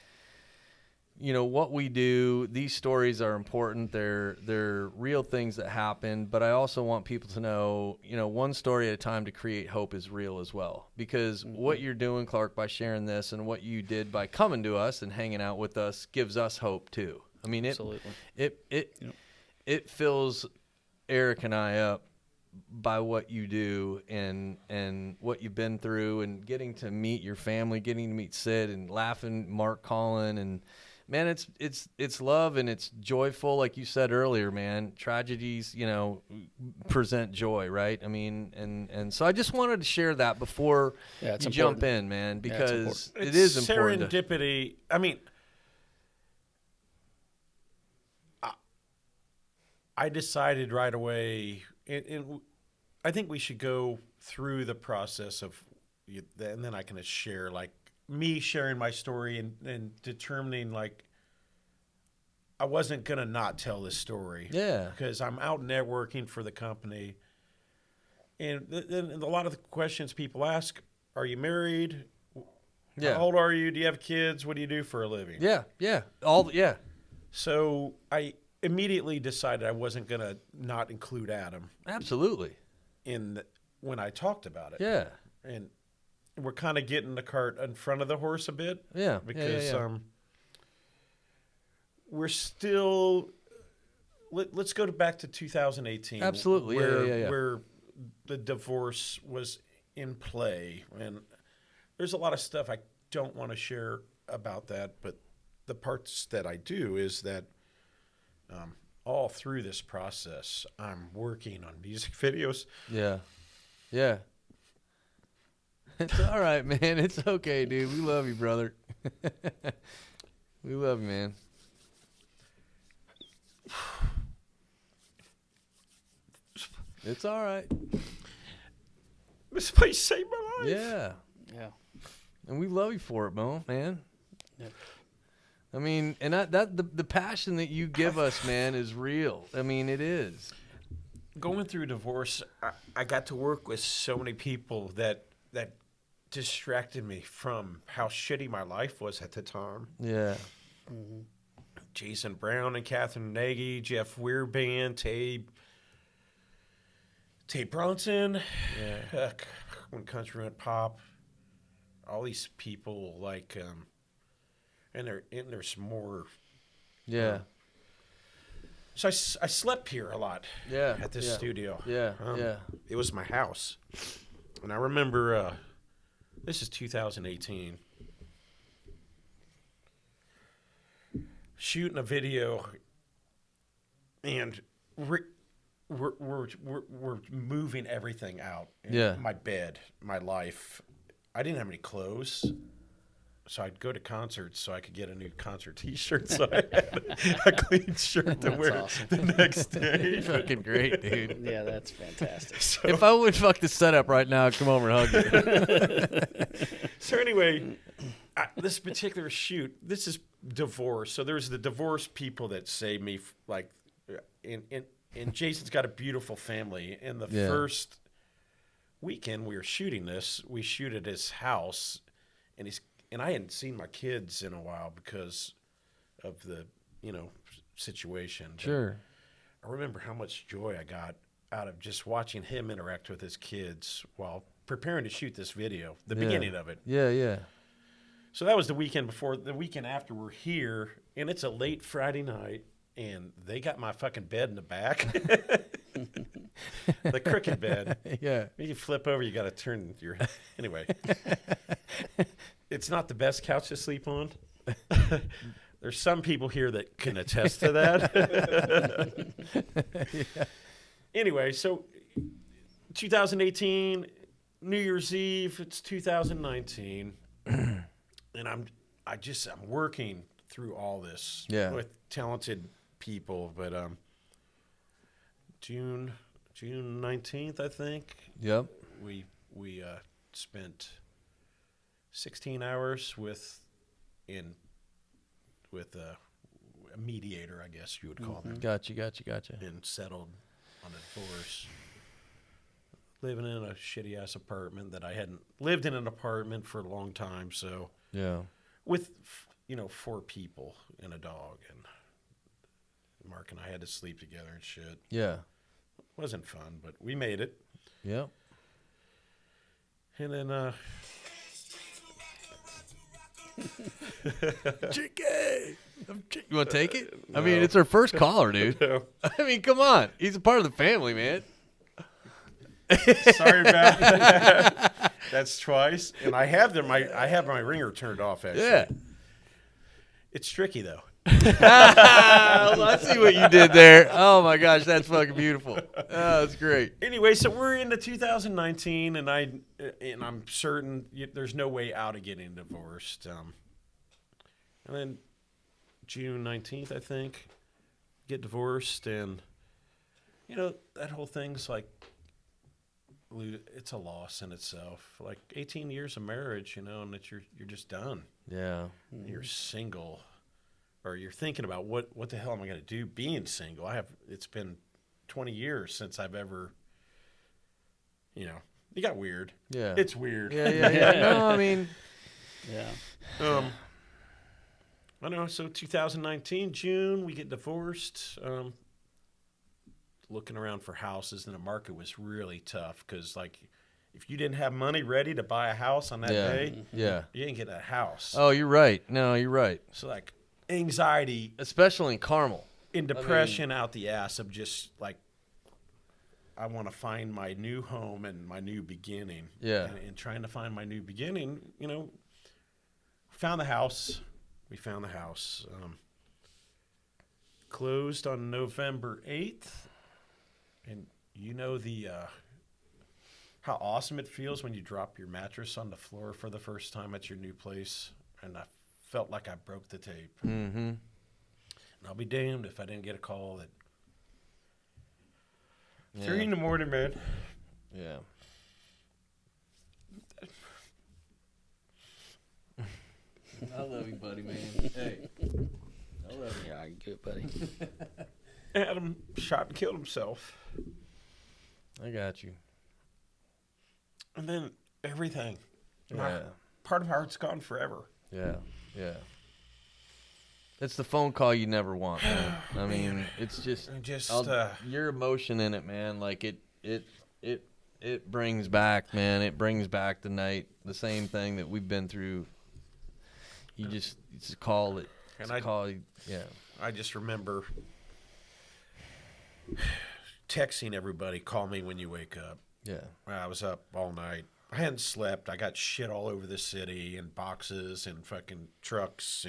what we do, these stories are important. They're real things that happen, but I also want people to know, one story at a time to create hope is real as well. Because what you're doing, Clark, by sharing this, and what you did by coming to us and hanging out with us gives us hope too. I mean, Absolutely. It fills Erik and I up by what you do and what you've been through, and getting to meet your family, getting to meet Sid and laughing, Mark, Colin, and man, it's love and it's joyful, like you said earlier, man. Tragedies, present joy, right? I mean, and so I just wanted to share that before you jump in, man, because it is important. Serendipity. I mean, I decided right away, and I think we should go through the process of, and then I can share, like, me sharing my story and determining, like, I wasn't going to not tell this story. Yeah. Because I'm out networking for the company. And a lot of the questions people ask, are you married? Yeah. How old are you? Do you have kids? What do you do for a living? Yeah. So I immediately decided I wasn't going to not include Adam. Absolutely. When I talked about it. Yeah. And we're kind of getting the cart in front of the horse a bit. Yeah. Because we're still. Let's go back to 2018. Absolutely. Where the divorce was in play, and there's a lot of stuff I don't want to share about that, but the parts that I do is that all through this process, I'm working on music videos. Yeah. It's all right, man. It's okay, dude. We love you, brother. We love you, man. It's all right. This place saved my life. Yeah. And we love you for it, Mo, man. Yep. I mean, and the passion that you give us, man, is real. I mean, it is. Going through divorce, I got to work with so many people that distracted me from how shitty my life was at the time. Yeah. Mm-hmm. Jason Brown and Catherine Nagy, Jeff Weirband, Tate Bronson, when country went pop, all these people, like, and there's more. Yeah. So I slept here a lot. Yeah. At this studio. Yeah. It was my house, and I remember. This is 2018. Shooting a video, and we're moving everything out. My bed, my life. I didn't have any clothes, so I'd go to concerts so I could get a new concert T-shirt. So I had a clean shirt to wear the next day. Fucking great, dude. Yeah, that's fantastic. So, if I would fuck the setup right now, I'd come over and hug you. So anyway, this particular shoot, this is divorce. So there's the divorced people that saved me, like, and Jason's got a beautiful family. And the first weekend we were shooting this, we shoot at his house, and I hadn't seen my kids in a while because of the, situation. Sure. But I remember how much joy I got out of just watching him interact with his kids while preparing to shoot this video, the beginning of it. Yeah. So that was the weekend before. The weekend after, we're here, and it's a late Friday night, and they got my fucking bed in the back. The crooked bed. Yeah. You flip over, you got to turn your... Anyway. It's not the best couch to sleep on. There's some people here that can attest to that. Yeah. Anyway, so 2018, New Year's Eve, it's 2019. And I'm working through all this with talented people, but June 19th, I think. Yep. We spent 16 hours with a mediator, I guess you would call them. Gotcha. And settled on a divorce. Living in a shitty ass apartment that I hadn't lived in an apartment for a long time, so with 4 people and a dog, and Mark and I had to sleep together and shit. Yeah. It wasn't fun, but we made it. Yep. And then Chicken. You want to take it? No. I mean, it's our first caller, dude. No. I mean, come on. He's a part of the family, man. Sorry about that. That's twice, and I have my ringer turned off. Actually, Yeah. It's tricky though. I see what you did there. Oh my gosh, that's fucking beautiful. Oh, that's great. Anyway, so we're into 2019, and I'm certain there's no way out of getting divorced. And then June 19th, I think, get divorced, and that whole thing's like, it's a loss in itself. Like 18 years of marriage, and that you're just done. Yeah. You're single, or you're thinking about what the hell am I going to do being single? It's been 20 years since I've ever, it got weird. Yeah. It's weird. Yeah. No, I mean, Yeah. I know. So 2019, June, we get divorced. Looking around for houses, and the market was really tough because, like, if you didn't have money ready to buy a house on that day, yeah. you didn't get a house. Oh, you're right. No, you're right. So, like, anxiety, Especially in Carmel. and depression out the ass of just, like, I want to find my new home and my new beginning. Yeah. And trying to find my new beginning, found the house. We found the house. Closed on November 8th. And how awesome it feels when you drop your mattress on the floor for the first time at your new place. And I felt like I broke the tape. Mm-hmm. And I'll be damned if I didn't get a call at 3 in the morning, man. Yeah. I love you, buddy, man. Hey. I love you. Yeah, I get it, buddy. Adam shot and killed himself. I got you. And then everything. Yeah. Part of my heart's gone forever. Yeah. It's the phone call you never want, man. I mean, it's just your emotion in it, man. Like it brings back, man. It brings back the night, the same thing that we've been through. It's a call it. Yeah. I just remember texting everybody, call me when you wake up. Yeah. I was up all night. I hadn't slept. I got shit all over the city and boxes and fucking trucks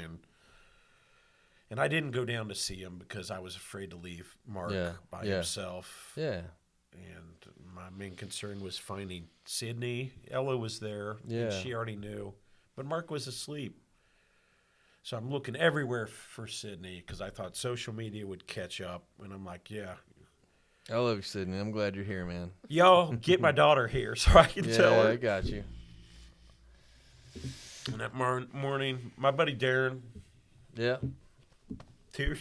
and I didn't go down to see him because I was afraid to leave Mark by himself. Yeah. And my main concern was finding Sydney. Ella was there. Yeah. And she already knew. But Mark was asleep. So I'm looking everywhere for Sydney because I thought social media would catch up. And I'm like, yeah. I love you, Sydney. I'm glad you're here, man. Y'all get my daughter here so I can tell her. I got you. And that morning, my buddy Darren, Yeah. he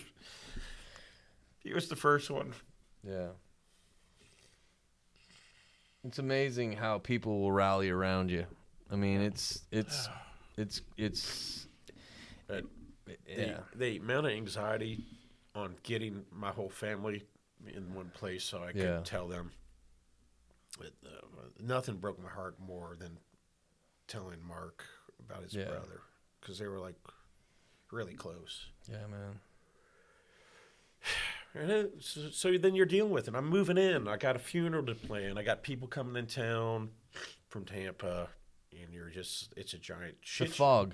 was the first one. Yeah. It's amazing how people will rally around you. I mean, it's The amount of anxiety on getting my whole family in one place so I could tell them. Nothing broke my heart more than telling Mark about his brother because they were like really close. Yeah, man. And so then you're dealing with it. I'm moving in. I got a funeral to plan. I got people coming in town from Tampa, and it's a giant shit. It's a fog.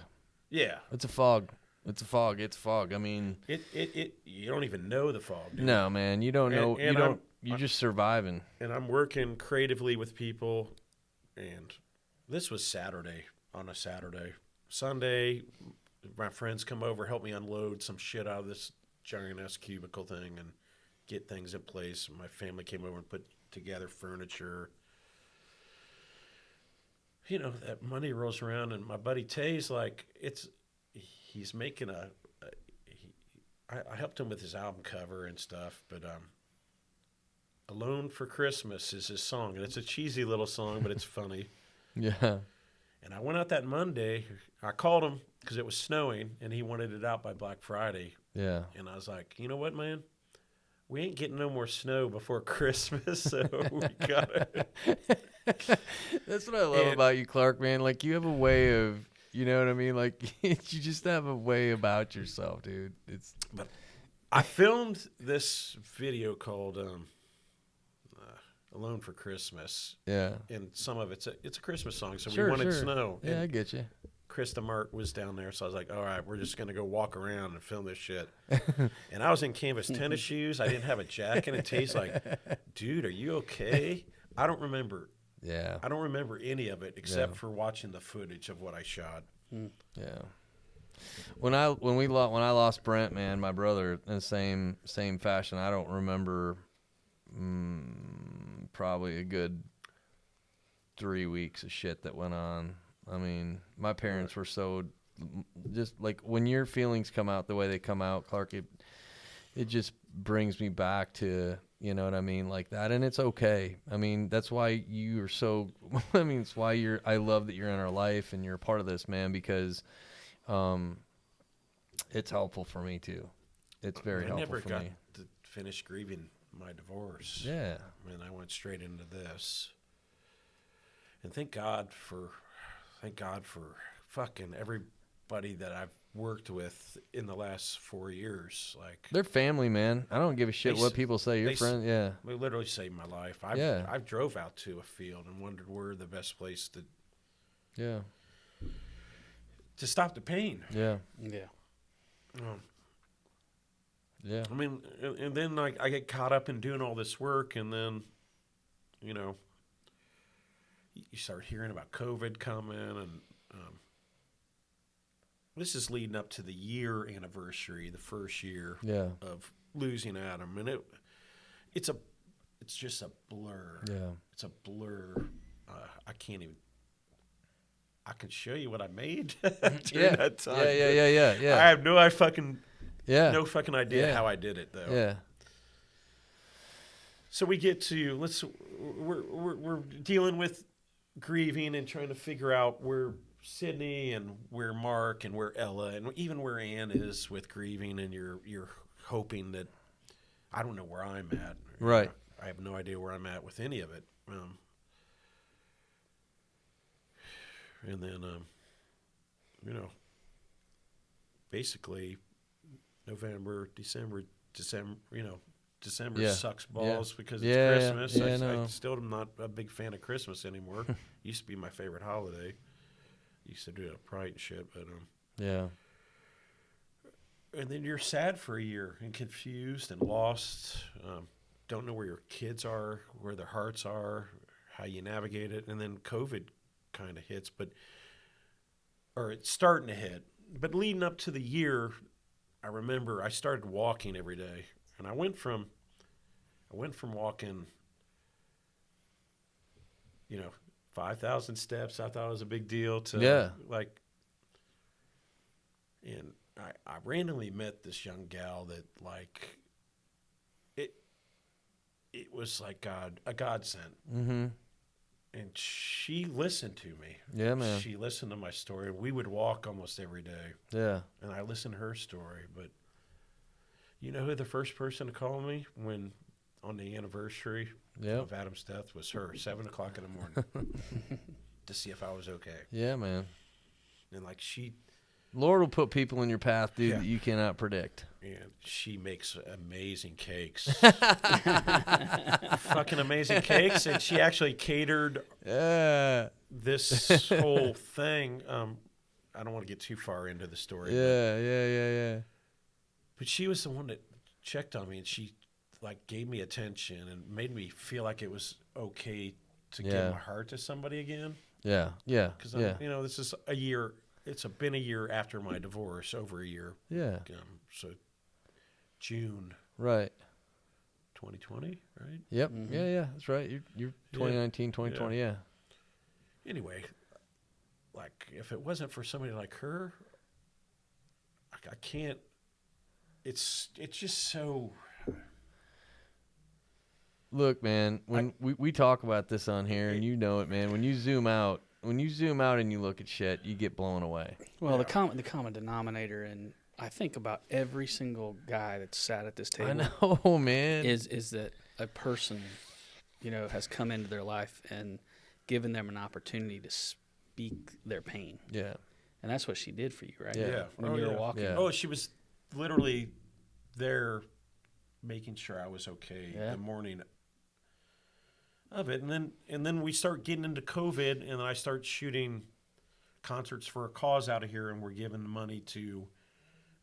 Yeah. It's a fog. It's a fog. It's fog. I mean, you don't even know the fog. Dude. No, man. You don't know. You're just surviving. And I'm working creatively with people, and this was Saturday, on a Saturday. Sunday, my friends come over, help me unload some shit out of this giant-ass cubicle thing and get things in place. My family came over and put together furniture. That money rolls around, and my buddy Tay's like, he's making I helped him with his album cover and stuff, but Alone for Christmas is his song, and it's a cheesy little song, but it's funny. Yeah. And I went out that Monday. I called him because it was snowing, and he wanted it out by Black Friday. Yeah. And I was like, you know what, man? We ain't getting no more snow before Christmas, so we got it. That's what I love about you, Clark, man. Like, you have a way of, you know what I mean? Like, you just have a way about yourself, dude. But I filmed this video called Alone for Christmas. Yeah. And some of it's a Christmas song, so Sure, we wanted sure. snow. Yeah, and I get you. Krista Mart was down there, so I was like, all right, we're just going to go walk around and film this shit. And I was in canvas tennis shoes. I didn't have a jacket. And Tay's like, dude, are you okay? I don't remember any of it except for watching the footage of what I shot. Yeah. When I lost Brent, man, my brother, in the same fashion, I don't remember probably a good 3 weeks of shit that went on. I mean, my parents were so just like when your feelings come out the way they come out, Clark, it just brings me back to, you know what I mean, like that. And it's okay. I mean, that's why you are so, I mean, it's why I love that you're in our life and you're a part of this, man, because it's helpful for me too. It's very helpful for me. I never got to finish grieving my divorce. Yeah. And I went straight into this. And thank God for fucking everybody that I've worked with in the last 4 years. Like, they're family, man. I don't give a shit what people say. Your friend, yeah. They literally saved my life. I've drove out to a field and wondered where the best place to stop the pain. Yeah. Yeah. Yeah. I mean, and then I get caught up in doing all this work, and then, you know, you start hearing about COVID coming, and this is leading up to the year anniversary, the first year of losing Adam, and it's just a blur. Yeah. It's a blur. I can't even. I can show you what I made during that time. Yeah. I have no fucking idea Yeah. how I did it though. Yeah. So we get to we're dealing with grieving and trying to figure out where Sydney and where Mark and where Ella and even where Ann is with grieving, and you're hoping that I don't know where I'm at. Right. I have no idea where I'm at with any of it. And then, you know, basically November, December, you know, December sucks balls because it's Christmas. I still am not a big fan of Christmas anymore. Used to be my favorite holiday. Used to do it at Pride and shit, but yeah. And then you're sad for a year and confused and lost. Don't know where your kids are, where their hearts are, how you navigate it, and then COVID kind of hits, or it's starting to hit. But leading up to the year, I remember I started walking every day, and I went from walking, you know, 5,000 steps. I thought it was a big deal to like, and I randomly met this young gal that like it was like a godsend. Mm-hmm. And she listened to me. Yeah, man. She listened to my story. We would walk almost every day. Yeah. And I listened to her story. But you know who the first person to call me on the anniversary of Adam's death was her, 7 o'clock in the morning, to see if I was okay. Yeah, man. And like Lord will put people in your path, dude, that you cannot predict. And she makes amazing cakes. Fucking amazing cakes. And she actually catered this whole thing. I don't want to get too far into the story. Yeah. But she was the one that checked on me, and she like gave me attention and made me feel like it was okay to give my heart to somebody again. Yeah. Because you know, this is a year. It's been a year after my divorce, over a year. Yeah. So June. Right. 2020, right? Yep. Mm-hmm. Yeah. That's right. You're 2019, 2020. Yeah. Anyway, like if it wasn't for somebody like her, I can't. It's just so. Look, man. When we talk about this on here, and you know it, man. When you zoom out and you look at shit, you get blown away. Well, the common denominator, and I think about every single guy that's sat at this table. I know, man. Is that a person, you know, has come into their life and given them an opportunity to speak their pain. Yeah. And that's what she did for you, right? Yeah. When you were walking. Yeah. Oh, she was literally there making sure I was okay the morning of it. And then we start getting into COVID, and then I start shooting concerts for a cause out of here, and we're giving the money to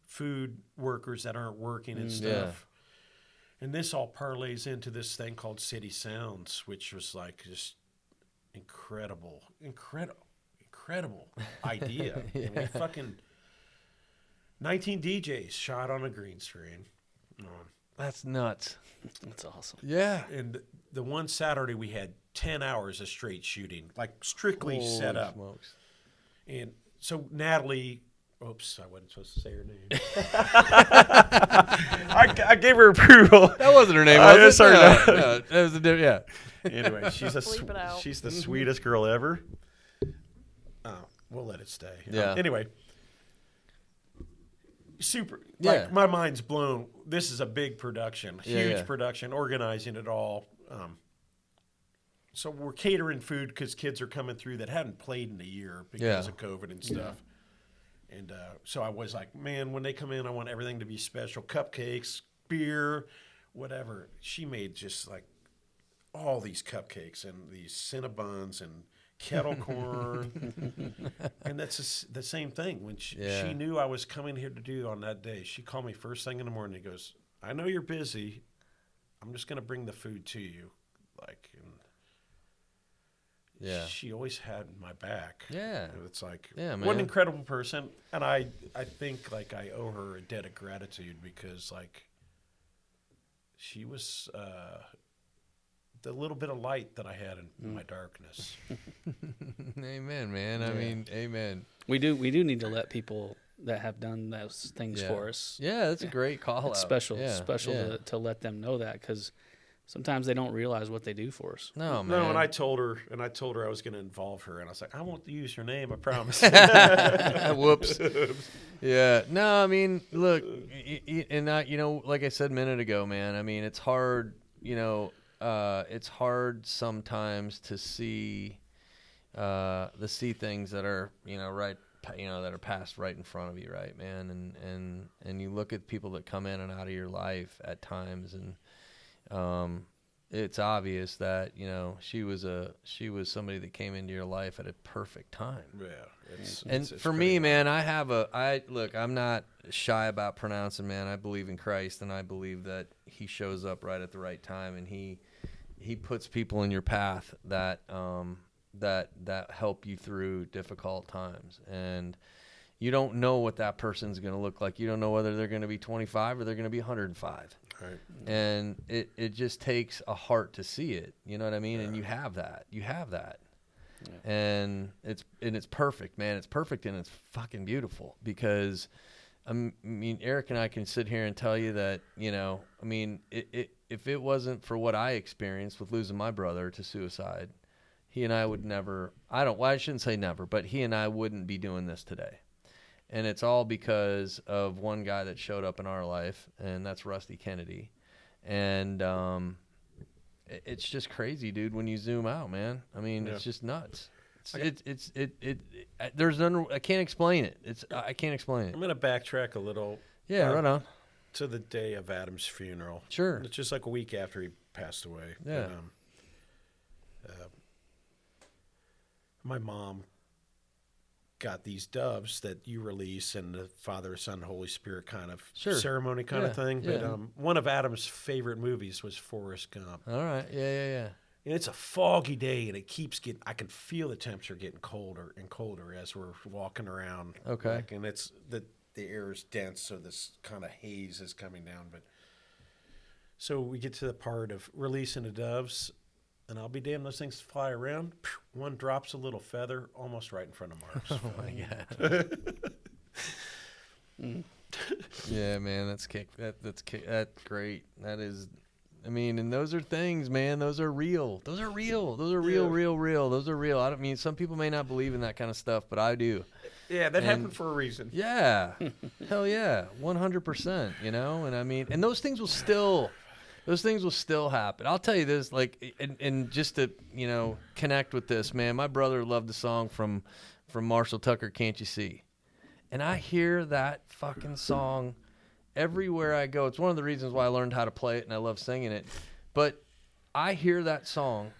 food workers that aren't working and stuff. And this all parlays into this thing called City Sounds, which was like just incredible idea. And we fucking 19 DJs shot on a green screen. That's nuts. That's awesome. Yeah. And the one Saturday we had 10 hours of straight shooting, like strictly Holy set up. smokes. And so Natalie, oops, I wasn't supposed to say her name. I gave her approval. That wasn't her name, was it? sorry, No, no. no, that was yeah. Anyway, she's Bleep it out. she's the sweetest girl ever. We'll let it stay. Yeah. Anyway, super. Yeah. Like my mind's blown. This is a big production, huge yeah. production, organizing it all. So we're catering food because kids are coming through that hadn't played in a year because of COVID and stuff. And so I was like, man, when they come in, I want everything to be special. Cupcakes, beer, whatever. She made just like all these cupcakes and these Cinnabons and kettle corn. And that's the same thing. When she knew I was coming here to do on that day, she called me first thing in the morning and goes, I know you're busy. I'm just going to bring the food to you. Like, and she always had my back. Yeah. It's like, man. what an incredible person. And I think like I owe her a debt of gratitude because like she was the little bit of light that I had in my darkness. Amen, man. I mean, amen. We do need to let people that have done those things for us. Yeah, that's a great call It's out. special to let them know that, because sometimes they don't realize what they do for us. No, man. No, and I told her I was going to involve her, and I was like, I won't use your name, I promise. Whoops. Yeah. No, I mean, look, and like I said a minute ago, man, I mean, it's hard, it's hard sometimes to see things that are, right, that are passed right in front of you, right, man? And you look at people that come in and out of your life at times, and it's obvious that she was somebody that came into your life at a perfect time. Yeah. And for me, man, I'm not shy about pronouncing, man. I believe in Christ, and I believe that He shows up right at the right time, and He puts people in your path that help you through difficult times. And you don't know what that person's going to look like. You don't know whether they're going to be 25 or they're going to be 105. Right. And it just takes a heart to see it. You know what I mean? Yeah. And you have that. Yeah. And it's perfect, man. It's perfect, and it's fucking beautiful, because I mean, Eric and I can sit here and tell you that, if it wasn't for what I experienced with losing my brother to suicide, he and I would never, I shouldn't say never, but he and I wouldn't be doing this today. And it's all because of one guy that showed up in our life, and that's Rusty Kennedy. And it's just crazy, dude, when you zoom out, man. I mean, it's just nuts. I can't explain it. I can't explain it. I'm going to backtrack a little. Yeah, right on. To the day of Adam's funeral. Sure. It's just like a week after he passed away. Yeah. But, my mom got these doves that you release, and the Father, Son, Holy Spirit kind of ceremony kind of thing. Yeah. But one of Adam's favorite movies was Forrest Gump. All right. Yeah. And it's a foggy day, and I can feel the temperature getting colder and colder as we're walking around. Okay. And it's the air is dense, so this kind of haze is coming down. But so we get to the part of releasing the doves, and I'll be damned, those things fly around. One drops a little feather almost right in front of Mark's. Oh my God. Yeah, man, that's great. That is. I mean, and those are things, man. Those are real. Those are real. Those are real. Those are real. I don't mean, some people may not believe in that kind of stuff, but I do. Yeah, that happened for a reason. Yeah. Hell yeah. 100%, And I mean, and those things will still happen. I'll tell you this, like, and just to, connect with this, man, my brother loved the song from Marshall Tucker, Can't You See? And I hear that fucking song everywhere I go. It's one of the reasons why I learned how to play it, and I love singing it. But I hear that song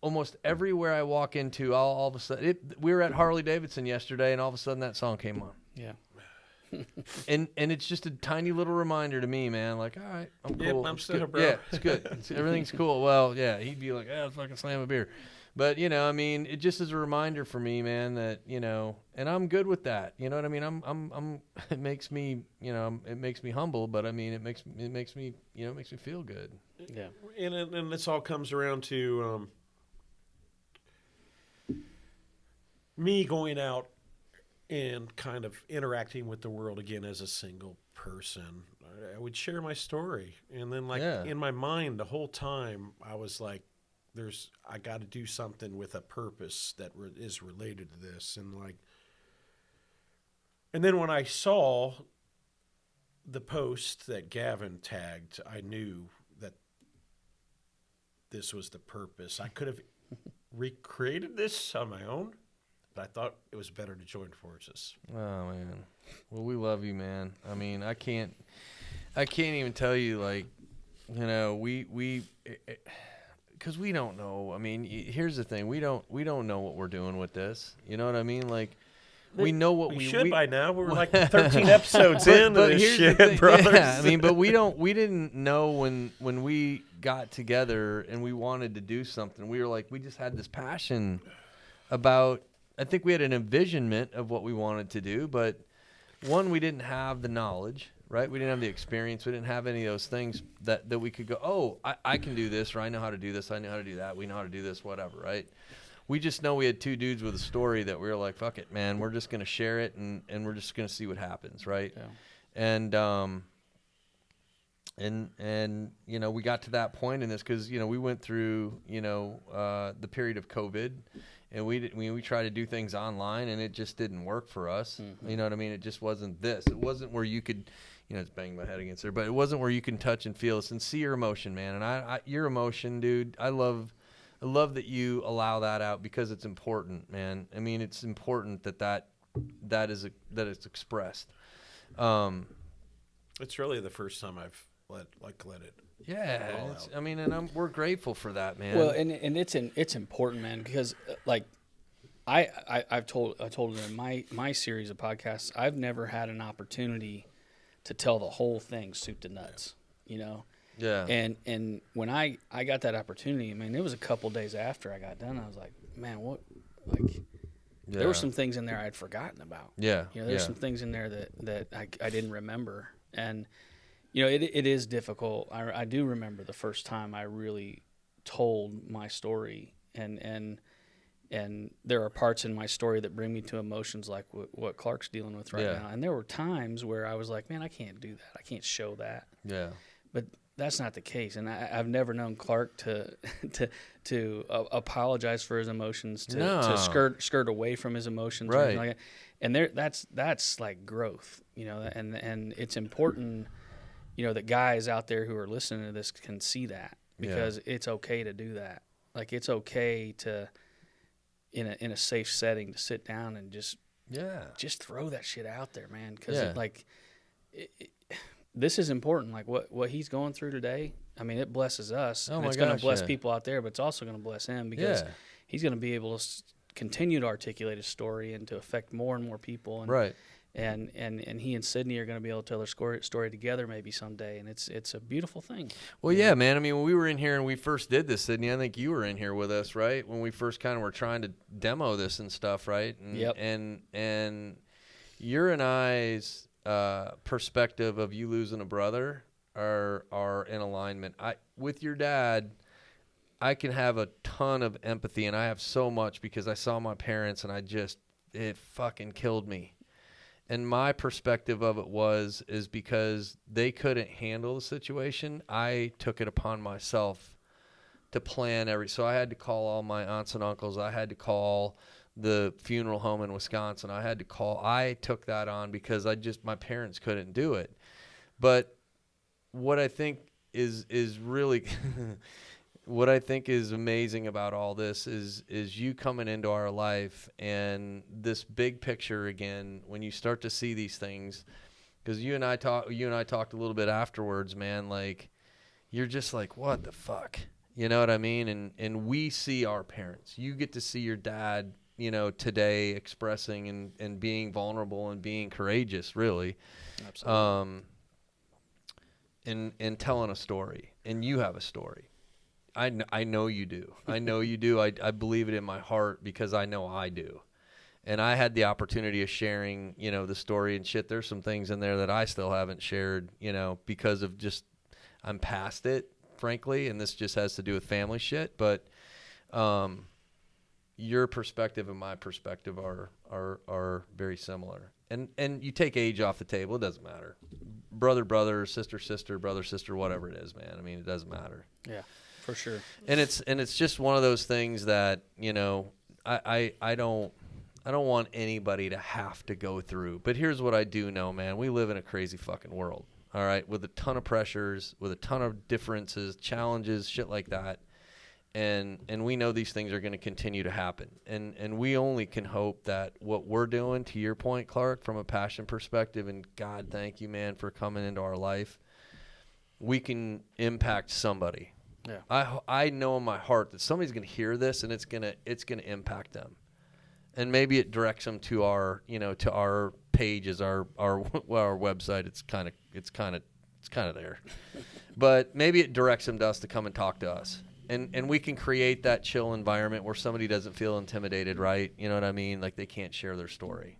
almost everywhere I walk into, all of a sudden, we were at Harley Davidson yesterday, and all of a sudden that song came on. Yeah. And it's just a tiny little reminder to me, man. Like, all right, I'm cool. Yep, I'm It's still good. bro. Yeah, it's good. Everything's cool. Well, yeah, he'd be like, let's fucking slam a beer. But, you know, I mean, it just is a reminder for me, man, that, you know, and I'm good with that. You know what I mean? I'm it makes me, you know, it makes me humble, but I mean, it makes me, you know, it makes me feel good. Yeah. And this all comes around to me going out and kind of interacting with the world again as a single person. I would share my story. And then, like, in my mind the whole time, I was like, I got to do something with a purpose that is related to this. And then when I saw the post that Gavin tagged, I knew that this was the purpose. I could have recreated this on my own, but I thought it was better to join forces. Oh, man. Well, we love you, man. I mean, I can't even tell you, like, you know, because we don't know. I mean, here's the thing: we don't know what we're doing with this. You know what I mean? Like, we know what we should by now. We're like 13 episodes in but this here's shit, the thing. brothers. Yeah, I mean, but we didn't know when we got together and we wanted to do something. We were like, we just had this passion about. I think we had an envisionment of what we wanted to do, but one, we didn't have the knowledge. Right? We didn't have the experience. We didn't have any of those things that we could go, oh, I can do this, or I know how to do this. I know how to do that. We know how to do this, whatever, right? We just know we had two dudes with a story that we were like, fuck it, man. We're just going to share it, and we're just going to see what happens, right? Yeah. And you know, we got to that point in this because, you know, we went through, you know, the period of COVID, and we tried to do things online, and it just didn't work for us. Mm-hmm. You know what I mean? It just wasn't this. It wasn't where you could, you know, it's banging my head against there, but it wasn't where you can touch and feel this and see your emotion, man. And I your emotion, dude, I love that you allow that out because it's important, man. I mean, it's important that it's expressed. It's really the first time I've let it. Yeah, I mean, and we're grateful for that, man. Well, and it's important, man, because like I've told in my series of podcasts, I've never had an opportunity to tell the whole thing soup to nuts, you know. Yeah. And when I got that opportunity, I mean, it was a couple days after I got done. I was like, man, what, like, there were some things in there I'd forgotten about. Yeah. You know, there's some things in there that I didn't remember, and you know, it is difficult. I do remember the first time I really told my story, and there are parts in my story that bring me to emotions like what Clark's dealing with right now. And there were times where I was like, man, I can't do that. I can't show that. Yeah. But that's not the case, and I've never known Clark to apologize for his emotions, to skirt away from his emotions, or anything like that. And that's like growth, you know. And it's important, you know, that guys out there who are listening to this can see that, because it's okay to do that. Like, it's okay to, in a safe setting, to sit down and just throw that shit out there, man. Because this is important. Like what he's going through today, I mean, it blesses us, and it's going to bless people out there, but it's also going to bless him, because he's going to be able to continue to articulate his story and to affect more and more people. And, and he and Sydney are going to be able to tell their story together maybe someday, and it's a beautiful thing. Well, yeah, man. I mean, when we were in here and we first did this, Sydney, I think you were in here with us, right? When we first kind of were trying to demo this and stuff, right? And, and your and I's perspective of you losing a brother are in alignment. With your dad, I can have a ton of empathy, and I have so much because I saw my parents, and it fucking killed me. And my perspective of it is because they couldn't handle the situation, I took it upon myself to plan so I had to call all my aunts and uncles. I had to call the funeral home in Wisconsin. I took that on because my parents couldn't do it. But what I think is really what I think is amazing about all this is you coming into our life and this big picture again. When you start to see these things, because you and I talked a little bit afterwards, man. Like, you're just like, what the fuck? You know what I mean? And we see our parents. You get to see your dad, today expressing and being vulnerable and being courageous, really. Absolutely. And telling a story. And you have a story. I know you do. I know you do. I believe it in my heart because I know I do. And I had the opportunity of sharing, the story and shit. There's some things in there that I still haven't shared, because of just I'm past it, frankly, and this just has to do with family shit. But your perspective and my perspective are very similar. And you take age off the table, it doesn't matter. Brother, sister, brother, sister, whatever it is, man. I mean, it doesn't matter. Yeah, for sure. And it's just one of those things that, I don't want anybody to have to go through. But here's what I do know, man. We live in a crazy fucking world, all right, with a ton of pressures, with a ton of differences, challenges, shit like that. And we know these things are going to continue to happen. And we only can hope that what we're doing, to your point, Clark, from a passion perspective, and God, thank you, man, for coming into our life, we can impact somebody. Yeah. I know in my heart that somebody's going to hear this and it's going to impact them. And maybe it directs them to our, to our pages, our website. It's kind of there, but maybe it directs them to us to come and talk to us, and we can create that chill environment where somebody doesn't feel intimidated, right? You know what I mean? Like they can't share their story,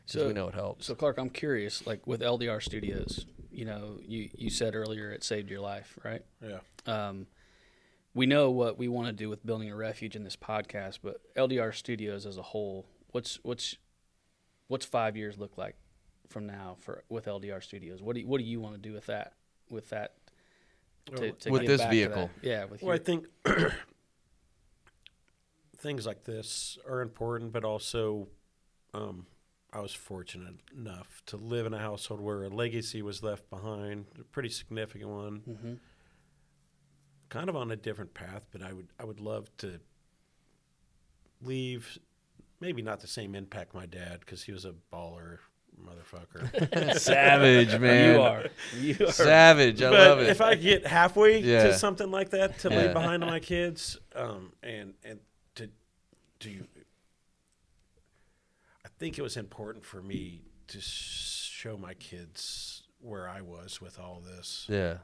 because we know it helps. So Clark, I'm curious, like with LDR Studios, you said earlier it saved your life, right? Yeah. We know what we want to do with building a refuge in this podcast, but LDR Studios as a whole, what's 5 years look like from now with LDR Studios? What do you want to do with that? With this vehicle? Yeah. I think things like this are important, but also I was fortunate enough to live in a household where a legacy was left behind, a pretty significant one. Mm-hmm. Kind of on a different path, but I would love to leave, maybe not the same impact my dad, because he was a baller motherfucker. Savage, man. You are savage. I love it. If I get halfway to something like that to leave behind to my kids, and to I think it was important for me to show my kids where I was with all this. Yeah.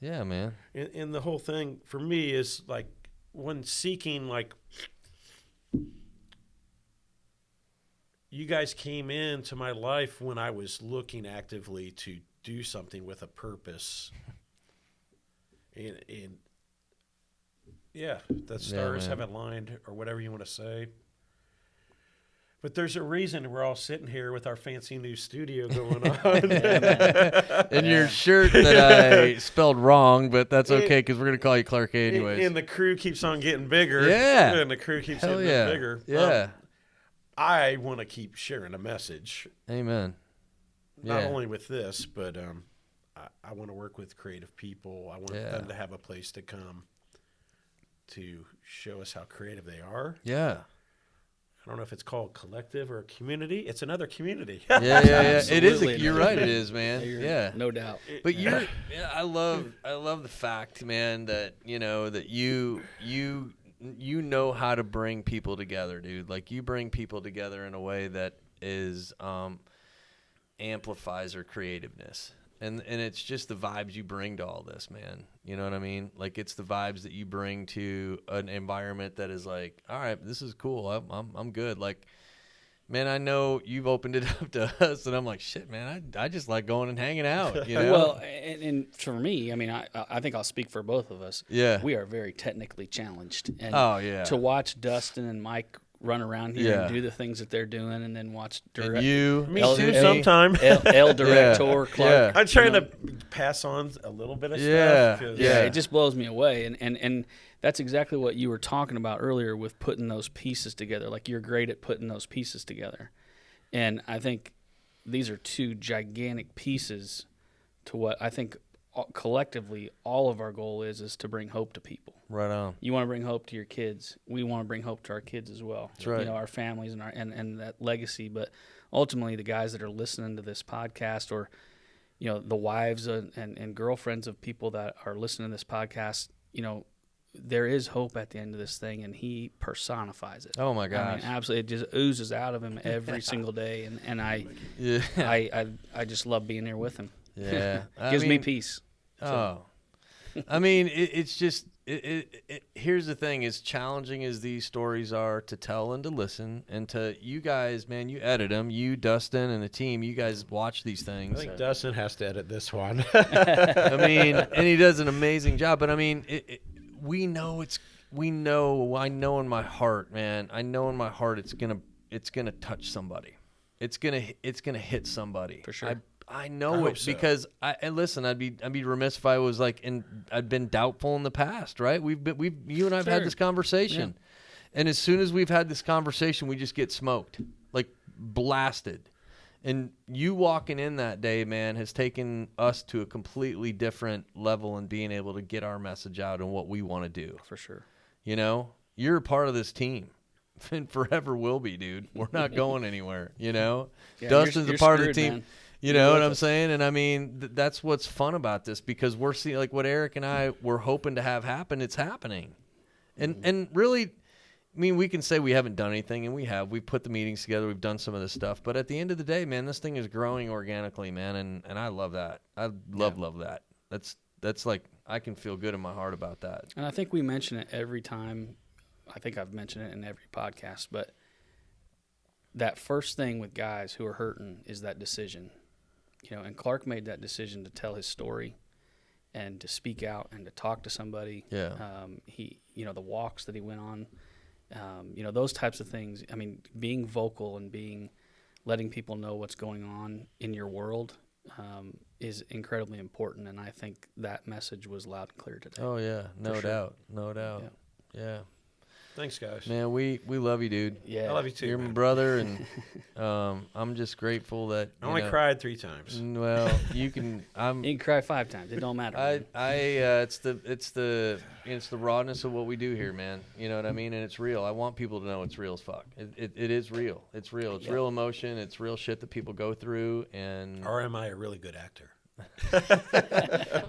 Yeah, man. And the whole thing for me is like when seeking, like, you guys came into my life when I was looking actively to do something with a purpose. And yeah, the stars haven't aligned, or whatever you want to say. But there's a reason we're all sitting here with our fancy new studio going on. And your shirt that I spelled wrong, but that's okay because we're going to call you Clark A anyways. And the crew keeps on getting bigger. Yeah. And the crew keeps getting bigger. Yeah. I want to keep sharing a message. Amen. Not only with this, but I want to work with creative people. I want them to have a place to come to show us how creative they are. Yeah. I don't know if it's called collective or a community. It's another community. Yeah. It is. You're right. It is, man. Yeah, no doubt. But I love the fact, man, that that you know how to bring people together, dude. Like you bring people together in a way that is amplifies their creativeness. And it's just the vibes you bring to all this, man. You know what I mean? Like it's the vibes that you bring to an environment that is like, all right, this is cool. I'm good. Like, man, I know you've opened it up to us, and I'm like, shit, man, I just like going and hanging out. You know? Well, and for me, I mean, I think I'll speak for both of us. Yeah, we are very technically challenged, and to watch Dustin and Mike run around here and do the things that they're doing, and then watch me too sometime. El Director Clark. I'm trying to pass on a little bit of stuff. It just blows me away, and that's exactly what you were talking about earlier with putting those pieces together. Like you're great at putting those pieces together, and I think these are two gigantic pieces to what I think collectively all of our goal is to bring hope to people. Right on. You want to bring hope to your kids. We want to bring hope to our kids as well. That's right. Our families and and that legacy. But ultimately, the guys that are listening to this podcast, or the wives and girlfriends of people that are listening to this podcast, there is hope at the end of this thing, and he personifies it. Oh my gosh. I mean, absolutely. It just oozes out of him every single day. And I just love being there with him. Yeah. Gives me peace. Oh, I mean, it's just, here's the thing, as challenging as these stories are to tell and to listen, and to you guys, man, you edit them, you, Dustin, and the team, you guys watch these things. I think Dustin has to edit this one. I mean, and he does an amazing job, but I mean, I know in my heart, man, it's gonna touch somebody. It's gonna hit somebody. For sure. I know it, because and listen, I'd be remiss if I was like, I'd been doubtful in the past, right? You and I've had this conversation, and as soon as we've had this conversation, we just get smoked, like blasted. And you walking in that day, man, has taken us to a completely different level in being able to get our message out and what we want to do. For sure. You're a part of this team. And forever will be, dude. We're not going anywhere, Yeah, Dustin's you're a part screwed, of the team. Man. You know what I'm saying? And I mean, that's what's fun about this, because we're seeing, like, what Erik and I were hoping to have happen. It's happening. And really, I mean, we can say we haven't done anything, and we have. We've put the meetings together. We've done some of this stuff. But at the end of the day, man, this thing is growing organically, man. And I love that. I love that. That's like, I can feel good in my heart about that. And I think we mention it every time. I think I've mentioned it in every podcast. But that first thing with guys who are hurting is that decision. And Clark made that decision to tell his story and to speak out and to talk to somebody. Yeah. He, the walks that he went on, those types of things. I mean, being vocal and letting people know what's going on in your world is incredibly important. And I think that message was loud and clear today. Oh yeah, no doubt. Yeah. Thanks, guys. Man, we love you, dude. Yeah, I love you too. You're man. my brother, and I'm just grateful that I only cried 3 times. Well, you can. You can cry 5 times. It don't matter. It's the rawness of what we do here, man. You know what I mean? And it's real. I want people to know it's real as fuck. It is real. It's real. It's real emotion. It's real shit that people go through. And or am I a really good actor?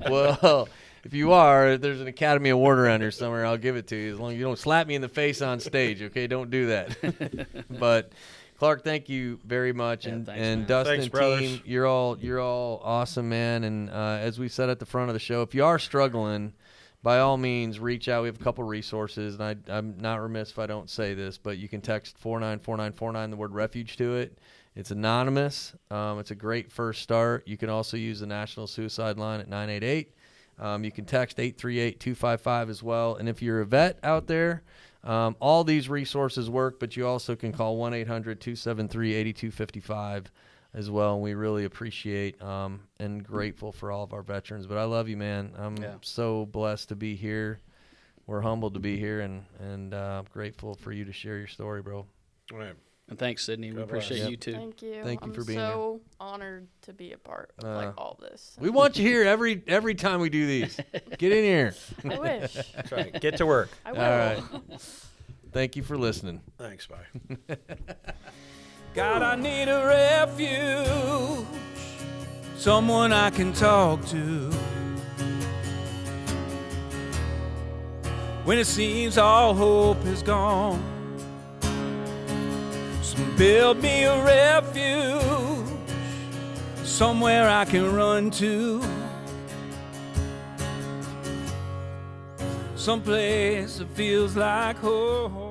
Well, if you are, there's an Academy Award around here somewhere. I'll give it to you, as long as you don't slap me in the face on stage. Okay, don't do that. But Clark, thank you very much, and Dustin, thanks, brothers. team, you're all awesome, man. And as we said at the front of the show, if you are struggling, by all means, reach out. We have a couple resources, and I'm not remiss if I don't say this, but you can text 494949 the word refuge to it. It's anonymous. It's a great first start. You can also use the National Suicide Line at 988. You can text 838-255 as well. And if you're a vet out there, all these resources work, but you also can call 1-800-273-8255 as well. And we really appreciate and grateful for all of our veterans. But I love you, man. I'm so blessed to be here. We're humbled to be here, and grateful for you to share your story, bro. All right. And thanks, Sydney. We appreciate you too. Thank you. Thank you for being here. I'm so honored to be a part of all this. We want you here every time we do these. Get in here. I wish. That's right. Get to work. I will. All right. Thank you for listening. Thanks. Bye. God, I need a refuge, someone I can talk to when it seems all hope is gone. So build me a refuge, somewhere I can run to, someplace that feels like home.